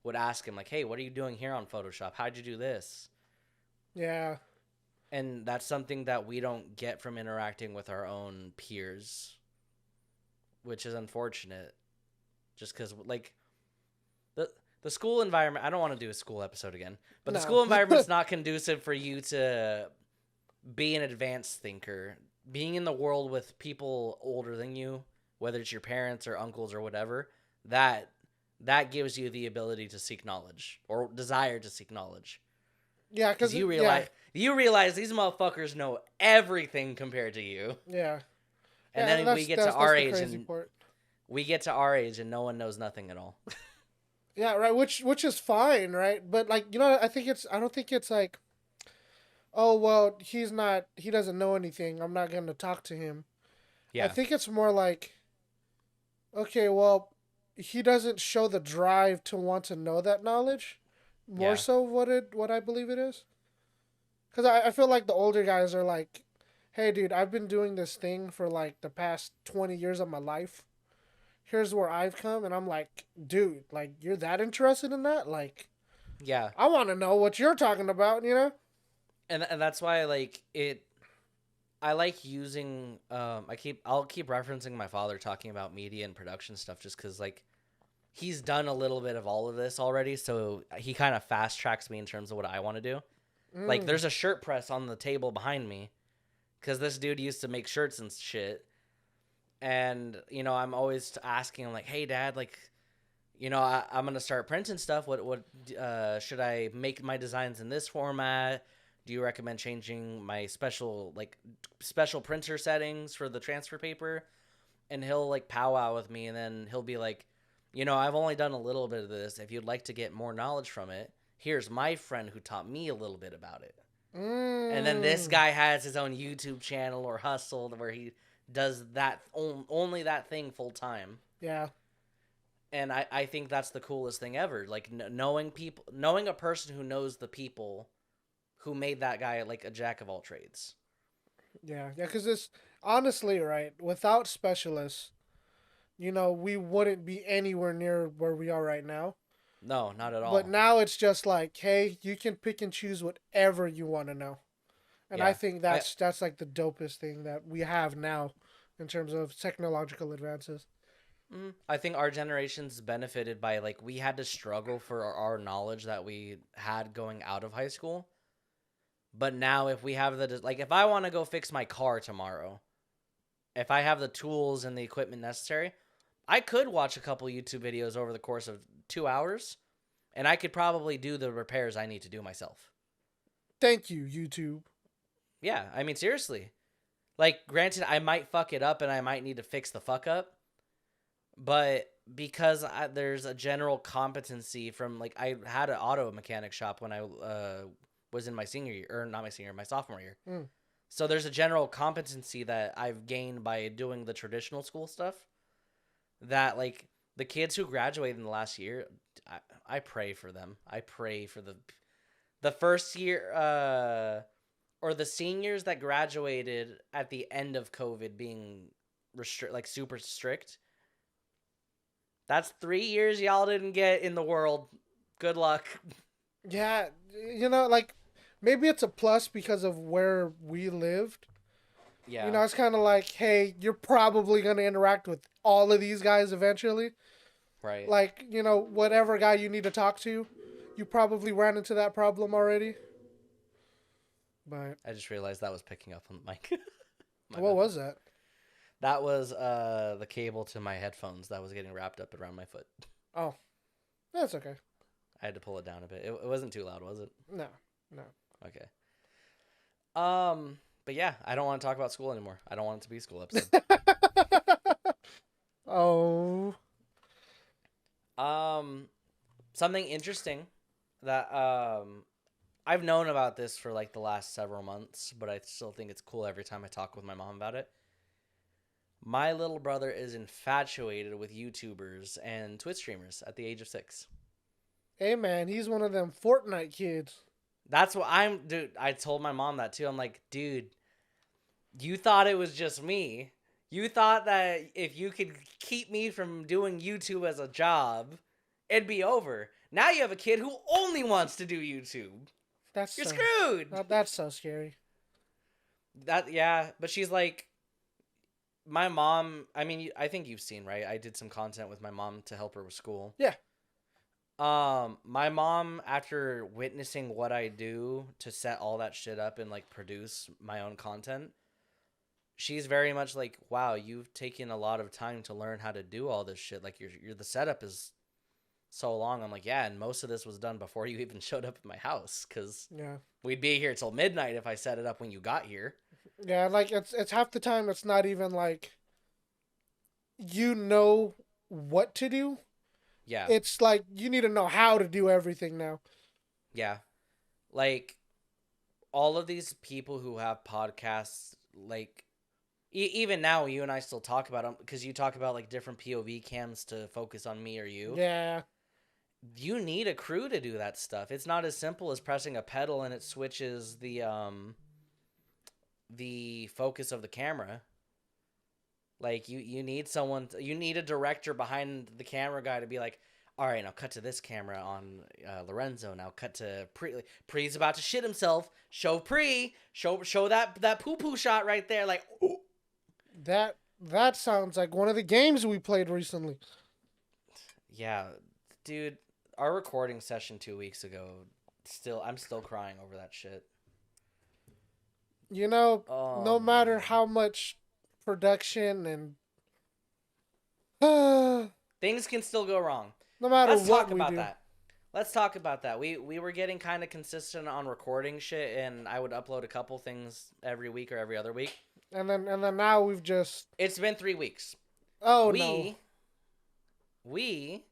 would ask him like, "Hey, what are you doing here on Photoshop? How'd you do this?" Yeah. And that's something that we don't get from interacting with our own peers, which is unfortunate. Just because, like, the school environment, I don't want to do a school episode again, but the No. school environment's not conducive for you to be an advanced thinker. Being in the world with people older than you, whether it's your parents or uncles or whatever, that gives you the ability to seek knowledge or desire to seek knowledge. Yeah, Because because yeah, you realize these motherfuckers know everything compared to you. yeah, And yeah. then we get to That's our the age crazy and part. no one knows nothing at all. Yeah, right. Which is fine, right? But like I don't think it's like, oh well, he doesn't know anything. I'm not gonna talk to him. I Yeah. think it's more like, okay, well, he doesn't show the drive to want to know that knowledge. More Yeah. so, what I believe it is. Because I feel like the older guys are like, hey, dude, I've been doing this thing for like the past 20 years of my life. Here's where I've come. And I'm like, dude, like, you're that interested in that? Like, Yeah. I want to know what you're talking about? And that's why like I like using I'll keep referencing my father talking about media and production stuff just cuz like he's done a little bit of all of this already, so he kind of fast tracks me in terms of what I want to do. Like, there's a shirt press on the table behind me because this dude used to make shirts and shit. And, you know, I'm always asking him, like, hey, Dad, like, you know, I'm going to start printing stuff. What should I make my designs in this format? Do you recommend changing my special printer settings for the transfer paper? And he'll, like, powwow with me, and then he'll be like, you know, I've only done a little bit of this. If you'd like to get more knowledge from it, here's my friend who taught me a little bit about it. And then this guy has his own YouTube channel or hustle where he does that only that thing full time. Yeah. And I think that's the coolest thing ever. Like knowing a person who knows the people who made that guy like a jack of all trades. Yeah, because it's honestly, right, without specialists, you know, we wouldn't be anywhere near where we are right now. No, not at all. But now it's just like, hey, you can pick and choose whatever you want to know. And I think that's like the dopest thing that we have now in terms of technological advances. I think our generation's benefited by, like, we had to struggle for our knowledge that we had going out of high school. But now if we have if I want to go fix my car tomorrow, if I have the tools and the equipment necessary, I could watch a couple YouTube videos over the course of 2 hours, and I could probably do the repairs I need to do myself. Thank you, YouTube. Yeah, I mean, seriously. Like, granted, I might fuck it up and I might need to fix the fuck up, but because there's a general competency from, like, I had an auto mechanic shop when I was in my senior year, or not my senior, my sophomore year. So there's a general competency that I've gained by doing the traditional school stuff that, like, the kids who graduated in the last year, I pray for them. I pray for the first year, or the seniors that graduated at the end of COVID being super strict. That's 3 years y'all didn't get in the world. Good luck. Yeah, you know, like, maybe it's a plus because of where we lived. Yeah. You know, it's kind of like, hey, you're probably going to interact with all of these guys eventually. Right. Like, you know, whatever guy you need to talk to, you probably ran into that problem already. But I just realized that was picking up on the mic. What was that? That was the cable to my headphones that was getting wrapped up around my foot. Oh, that's okay. I had to pull it down a bit. It wasn't too loud, was it? No. Okay. But yeah, I don't want to talk about school anymore. I don't want it to be a school episode. Oh. Something interesting that I've known about this for like the last several months, but I still think it's cool every time I talk with my mom about it. My little brother is infatuated with YouTubers and Twitch streamers at the age of 6. Hey, man, he's one of them Fortnite kids. That's what dude, I told my mom that too. I'm like, dude, you thought it was just me. You thought that if you could keep me from doing YouTube as a job, it'd be over. Now you have a kid who only wants to do YouTube. You're screwed. That's so scary. Yeah, but she's like, my mom, I mean, I think you've seen, right? I did some content with my mom to help her with school. Yeah. My mom, after witnessing what I do to set all that shit up and like produce my own content, she's very much like, wow, you've taken a lot of time to learn how to do all this shit. Like the setup is so long. I'm like, yeah, and most of this was done before you even showed up at my house, because we'd be here till midnight if I set it up when you got here. Yeah, like it's half the time it's not even like you know what to do. Yeah. It's like you need to know how to do everything now. Yeah. Like all of these people who have podcasts, like even now you and I still talk about them because you talk about like different POV cams to focus on me or you. Yeah. You need a crew to do that stuff. It's not as simple as pressing a pedal and it switches the focus of the camera. Like you need you need a director behind the camera guy to be like, all right, now cut to this camera on Lorenzo. Now cut to Pree. Pree's about to shit himself. Show Pree. Show that poo poo shot right there. Like, ooh. That sounds like one of the games we played recently. Yeah, dude, our recording session 2 weeks ago, I'm still crying over that shit. You know, Oh no matter man. how much production and no Things can still go wrong. matter Let's what talk we about do. that. Let's talk about that. We were getting kind of consistent on recording shit, and I would upload a couple things every week or every other week. And then now we've just It's been 3 weeks. oh no. We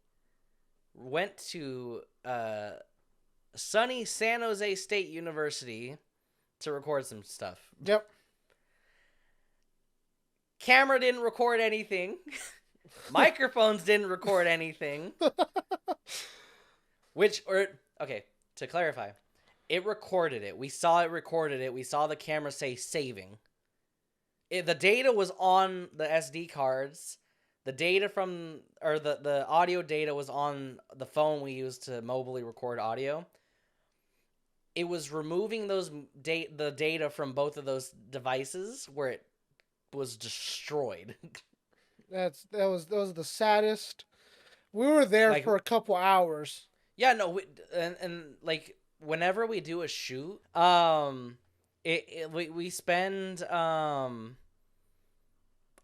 went to sunny San Jose State University to record some stuff. Yep. Camera didn't record anything. Microphones didn't record anything. Okay, to clarify, it recorded it. We saw it recorded it. We saw the camera say saving. The data was on the SD cards. The data the audio data was on the phone we used to mobily record audio. It was removing the data from both of those devices where it was destroyed. that was the saddest. We were there Like, for a couple hours. yeah, no, and like whenever we do a shoot, we spend I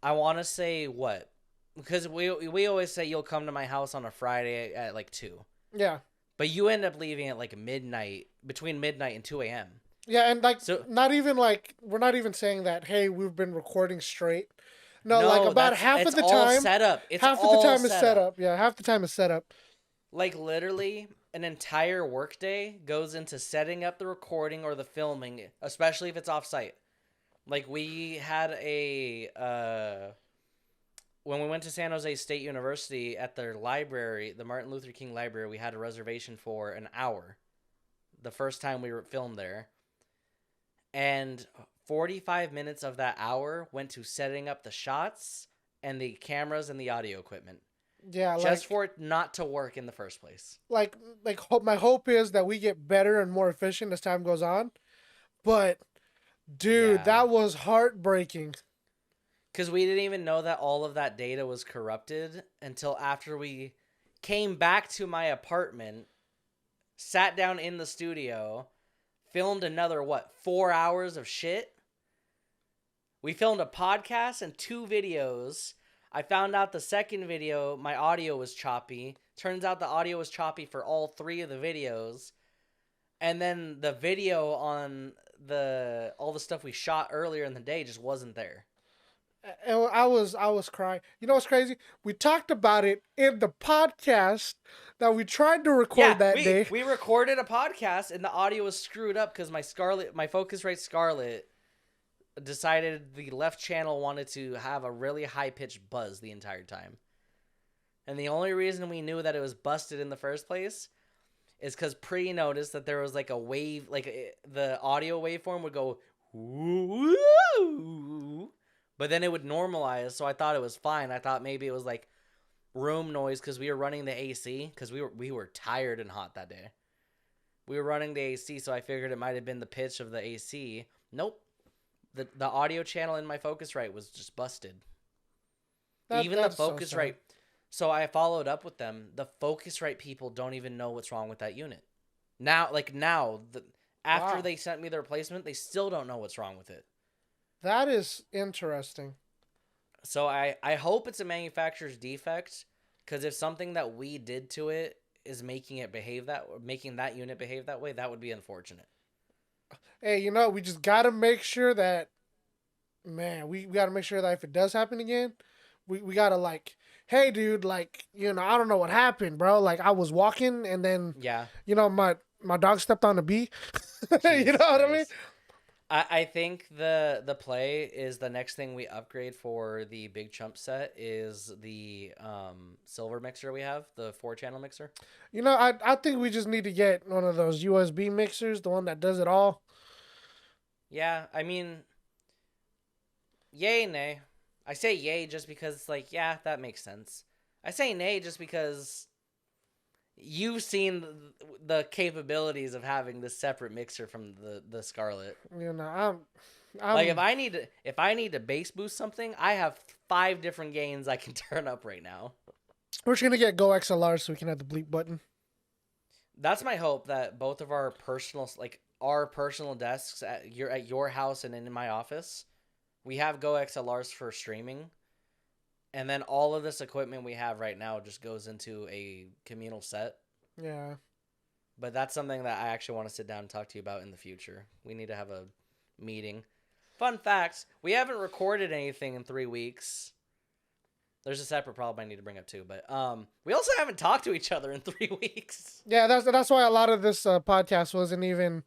want to say what, because we always say you'll come to my house on a Friday at like 2. Yeah. But you end up leaving at like midnight, between midnight and 2 a.m. Yeah, and like So not even like we're not even saying that. Hey, we've been recording straight. No, no, like about half of the all time. set up. It's Half of all the time is set set up. up. Yeah, half the time is set up. Like literally, an entire workday goes into setting up the recording or the filming, especially if it's off-site. Like we had when we went to San Jose State University at their library, the Martin Luther King Library, we had a reservation for an hour. The first time we were filmed there. And 45 minutes of that hour went to setting up the shots and the cameras and the audio equipment. Yeah, just for it not to work in the first place. Like my hope is that we get better and more efficient as time goes on. But dude, that was heartbreaking. Because we didn't even know that all of that data was corrupted until after we came back to my apartment, sat down in the studio, filmed another, 4 hours of shit? We filmed a podcast and 2 videos. I found out the second video, my audio was choppy. Turns out the audio was choppy for all 3 of the videos. And then the video on all the stuff we shot earlier in the day just wasn't there. And I was crying. You know what's crazy? We talked about it in the podcast that we tried to record that day. We recorded a podcast and the audio was screwed up because my Focusrite Scarlett decided the left channel wanted to have a really high-pitched buzz the entire time. And the only reason we knew that it was busted in the first place is because Pree noticed that there was like a wave, like the audio waveform would go woo, but then it would normalize, so I thought it was fine. I thought maybe it was like room noise because we were running the AC because we were tired and hot that day. We were running the AC, so I figured it might have been the pitch of the AC. Nope. The audio channel in my Focusrite was just busted. Even the Focusrite. So I followed up with them. The Focusrite people don't even know what's wrong with that unit. After they sent me the replacement, they still don't know what's wrong with it. That is interesting. So I hope it's a manufacturer's defect, because if something that we did to it is making that unit behave that way, that would be unfortunate. Hey, we just gotta make sure that, man, we gotta make sure that if it does happen again, we gotta like, hey, dude, like, I don't know what happened, bro. Like, I was walking and then, my dog stepped on a bee. You know what I mean? I think the play is the next thing we upgrade for the Big Chump set is the silver mixer we have, the 4-channel mixer. I think we just need to get one of those USB mixers, the one that does it all. Yeah, I mean, yay, nay. I say yay just because, that makes sense. I say nay just because you've seen the capabilities of having this separate mixer from the Scarlett. I'm like if I need to bass boost something, I have 5 different gains I can turn up right now. We're just gonna get Go XLR so we can have the bleep button. That's my hope, that both of our personal desks at your house and in my office, we have Go XLRs for streaming, and then all of this equipment we have right now just goes into a communal set. Yeah. But that's something that I actually want to sit down and talk to you about in the future. We need to have a meeting. Fun fact, we haven't recorded anything in 3 weeks. There's a separate problem I need to bring up too, but we also haven't talked to each other in 3 weeks. Yeah, that's why a lot of this podcast wasn't even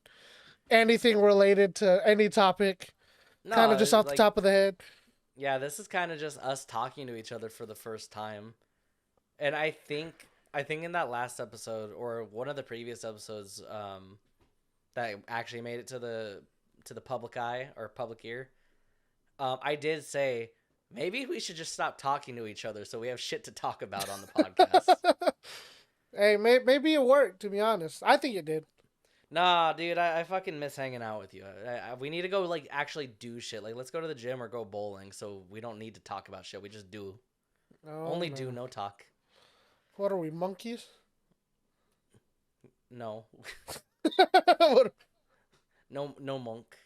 anything related to any topic. No, kind of just off the top of the head. Yeah, this is kind of just us talking to each other for the first time. And I think in that last episode, or one of the previous episodes, that actually made it to the public eye or public ear, I did say maybe we should just stop talking to each other so we have shit to talk about on the podcast. Hey, maybe it worked, to be honest. I think it did. Nah, dude, I fucking miss hanging out with you. We need to go, like, actually do shit. Like, let's go to the gym or go bowling so we don't need to talk about shit. We just do. Only do, no talk. What are we, monkeys? No. No monk.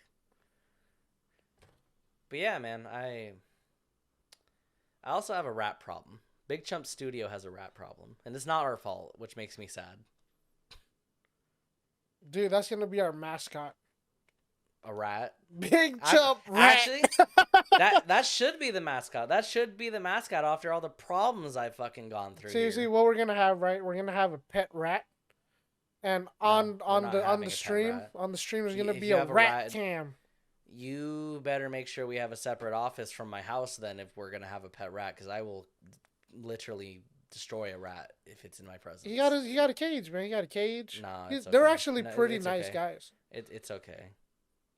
But yeah, man, I also have a rat problem. Big Chump Studio has a rat problem, and it's not our fault, which makes me sad. Dude, that's gonna be our mascot. A rat? Big Chump rat. Actually, that should be the mascot. That should be the mascot after all the problems I've fucking gone through. See, what we're gonna have, right? We're gonna have a pet rat, and on the stream there's gonna be a rat cam. You better make sure we have a separate office from my house then if we're gonna have a pet rat, because I will literally destroy a rat if it's in my presence. He got a cage, man. He got a cage. Nah, they're actually pretty nice okay. guys. It's okay.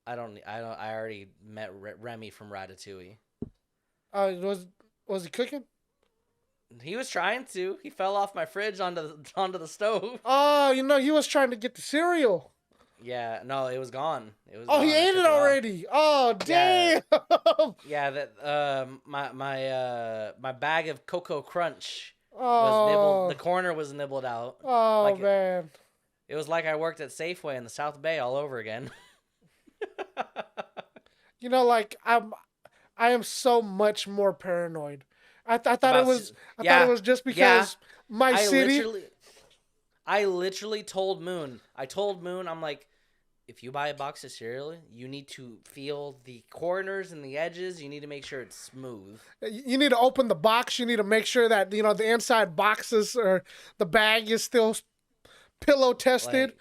I already met Remy from Ratatouille. Was he cooking? He was trying to. He fell off my fridge onto the stove. Oh, he was trying to get the cereal. Yeah, no, it was gone. It was. Oh, gone. he ate it already. Oh, damn. Yeah, that my bag of Cocoa Crunch was nibbled. The corner was nibbled out. Oh, man. It was like I worked at Safeway in the South Bay all over again. I am so much more paranoid. I thought it was just because my city. I literally told Moon, I'm like, if you buy a box of cereal, you need to feel the corners and the edges. You need to make sure it's smooth. You need to open the box. You need to make sure that, the inside boxes or the bag is still pillow tested.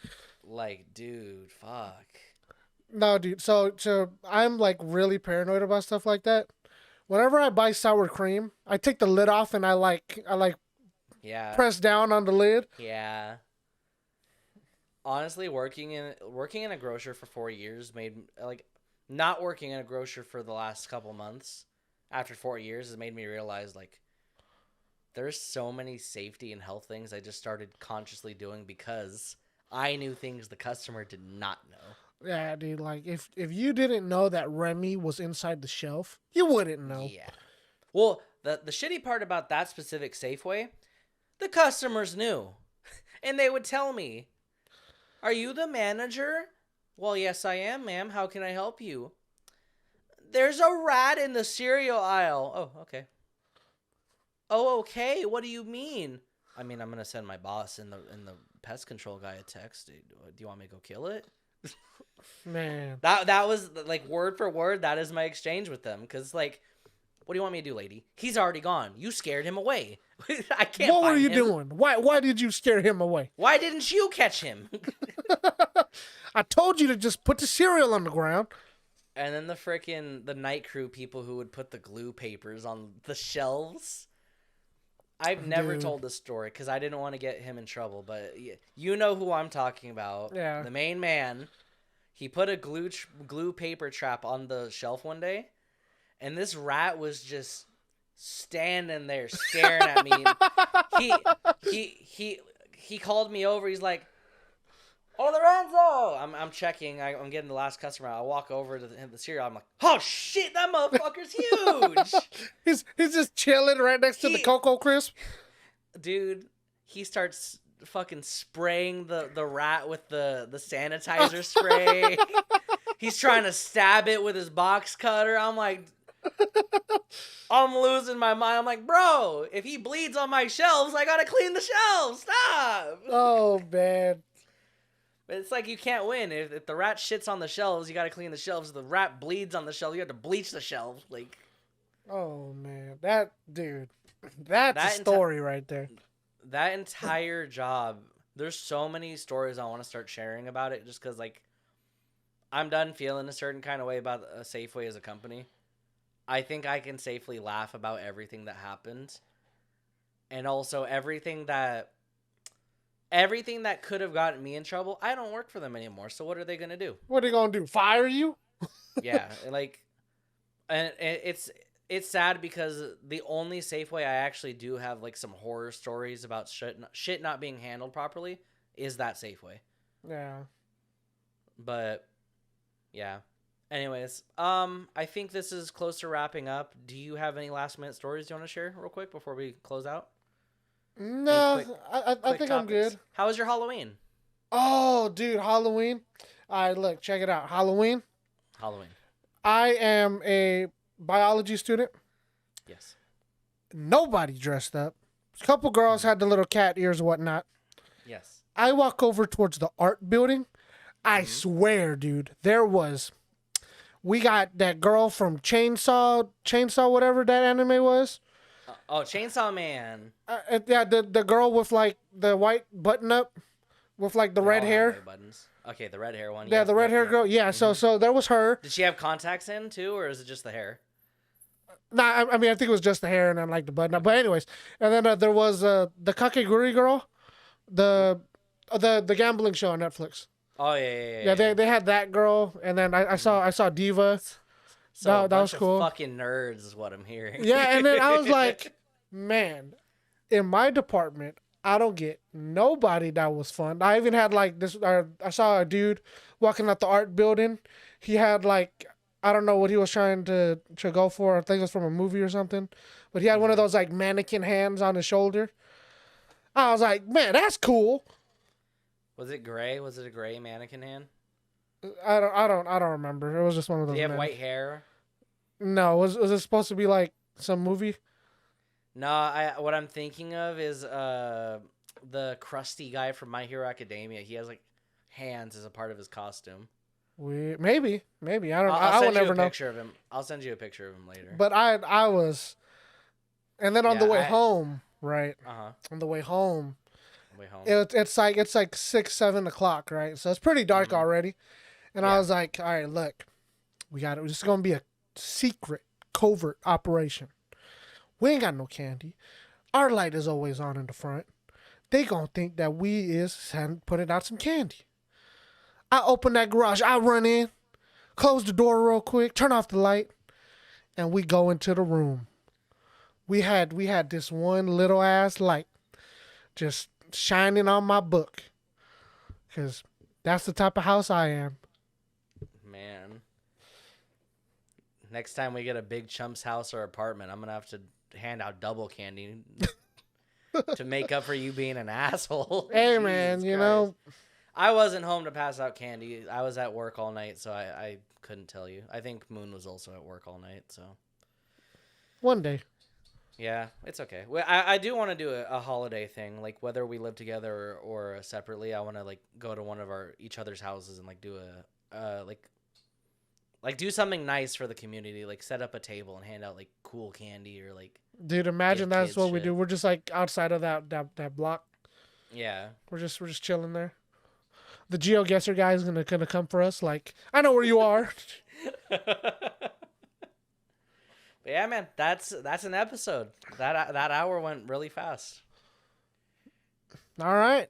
Like, dude, fuck. No, dude. So I'm like really paranoid about stuff like that. Whenever I buy sour cream, I take the lid off and I press down on the lid. Yeah. Honestly, working in a grocer for 4 years not working in a grocer for the last couple months after 4 years has made me realize there's so many safety and health things I just started consciously doing because I knew things the customer did not know. Yeah, dude, if you didn't know that Remy was inside the shelf, you wouldn't know. Yeah. Well, the shitty part about that specific Safeway, the customers knew. And they would tell me, "Are you the manager?" "Well, yes, I am, ma'am. How can I help you?" "There's a rat in the cereal aisle." "Oh, okay." "Oh, okay. What do you mean?" "I mean, I'm going to send my boss and the pest control guy a text. Do you want me to go kill it?" Man. That was word for word. That is my exchange with them. Because what do you want me to do, lady? He's already gone. You scared him away. I can't. What were you doing? Why did you scare him away? Why didn't you catch him? I told you to just put the cereal on the ground. And then the night crew people who would put the glue papers on the shelves. I've never told this story because I didn't want to get him in trouble, but you know who I'm talking about. Yeah. The main man. He put a glue paper trap on the shelf one day, and this rat was just standing there staring at me. He called me over. He's like, "Oh, Lorenzo!" I'm checking. I'm getting the last customer. I walk over to the cereal. I'm like, "Oh shit, that motherfucker's huge." He's just chilling right next to the Cocoa Crisp. dude, he starts fucking spraying the rat with the sanitizer spray. He's trying to stab it with his box cutter. I'm like, I'm losing my mind. I'm like, bro, if he bleeds on my shelves, I gotta clean the shelves. Stop. Oh man. But it's like you can't win. If the rat shits on the shelves, you gotta clean the shelves. If the rat bleeds on the shelves, you have to bleach the shelves. Like, Oh man, that dude, that's a story right there. that entire job. There's so many stories I want to start sharing about it, just because like I'm done feeling a certain kind of way about a Safeway as a company. I think I can safely laugh about everything that happened, and also everything that could have gotten me in trouble. I don't work for them anymore, so what are they gonna do? What are they gonna do? Fire you? Yeah, like, and it's sad because the only Safeway I actually do have like some horror stories about shit not being handled properly is that Safeway. Yeah. But yeah. Anyways, I think this is close to wrapping up. Do you have any last minute stories you want to share real quick before we close out? No, I think I'm good. How was your Halloween? Oh, dude, Halloween. All right, look, check it out. Halloween. I am a biology student. Yes. Nobody dressed up. A couple girls had the little cat ears and whatnot. Yes. I walk over towards the art building. I swear, dude, there was. We got that girl from Chainsaw, whatever that anime was. Chainsaw Man. Yeah, the girl with like the white button up, with like the red hair. Buttons. Okay, the red hair one. Yeah, the red hair girl. Yeah, so there was her. Did she have contacts in too, or is it just the hair? Nah, I mean I think it was just the hair and then like the button up. But anyways, and then there was the Kakegurui girl, the gambling show on Netflix. Oh yeah. Yeah, they had that girl, and then I saw Diva. So that was cool. Fucking nerds is what I'm hearing. Yeah, and then I was like, man, in my department, I don't get nobody that was fun. I even had like this. I saw a dude walking out the art building. He had like, I don't know what he was trying to go for. I think it was from a movie or something. But he had one of those like mannequin hands on his shoulder. I was like, man, that's cool. Was it gray? Was it a gray mannequin hand? I don't remember. It was just one of those. Did he have white hair? No, was it supposed to be like some movie? No, what I'm thinking of is the crusty guy from My Hero Academia. He has like hands as a part of his costume. Maybe I don't. I'll will never know. Picture of him. I'll send you a picture of him later. But I was, and then on the way home, right? On the way home. It's like 6-7 o'clock, right? So it's pretty dark already. And I was like, all right, look, this is gonna be a secret, covert operation. We ain't got no candy. Our light is always on in the front. They gonna think that we is putting out some candy. I open that garage. I run in, close the door real quick, turn off the light, and we go into the room. We had this one little ass light, just shining on my book, because that's the type of house I am. Man, next time we get a Big Chumps house or apartment, I'm gonna have to hand out double candy to make up for you being an asshole. Hey man, you know, I wasn't home to pass out candy. I was at work all night, so I couldn't tell you. I think Moon was also at work all night, so one day. Yeah, it's okay. Well, I do want to do a holiday thing, like whether we live together or separately. I want to like go to one of each other's houses and like do like do something nice for the community, like set up a table and hand out like cool candy or like. Dude, imagine that's what we do. We're just like outside of that block. Yeah. We're just chilling there. The GeoGuessr guy is gonna come for us. Like, I know where you are. But yeah, man, that's an episode. That hour went really fast. All right.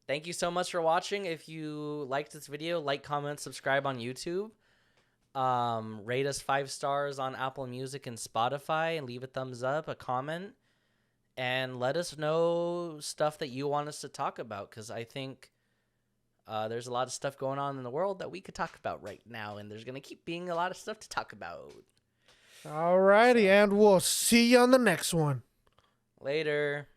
Thank you so much for watching. If you liked this video, like, comment, subscribe on YouTube. Rate us 5 stars on Apple Music and Spotify, and leave a thumbs up, a comment, and let us know stuff that you want us to talk about, because I think there's a lot of stuff going on in the world that we could talk about right now, and there's going to keep being a lot of stuff to talk about. Alrighty, and we'll see you on the next one. Later.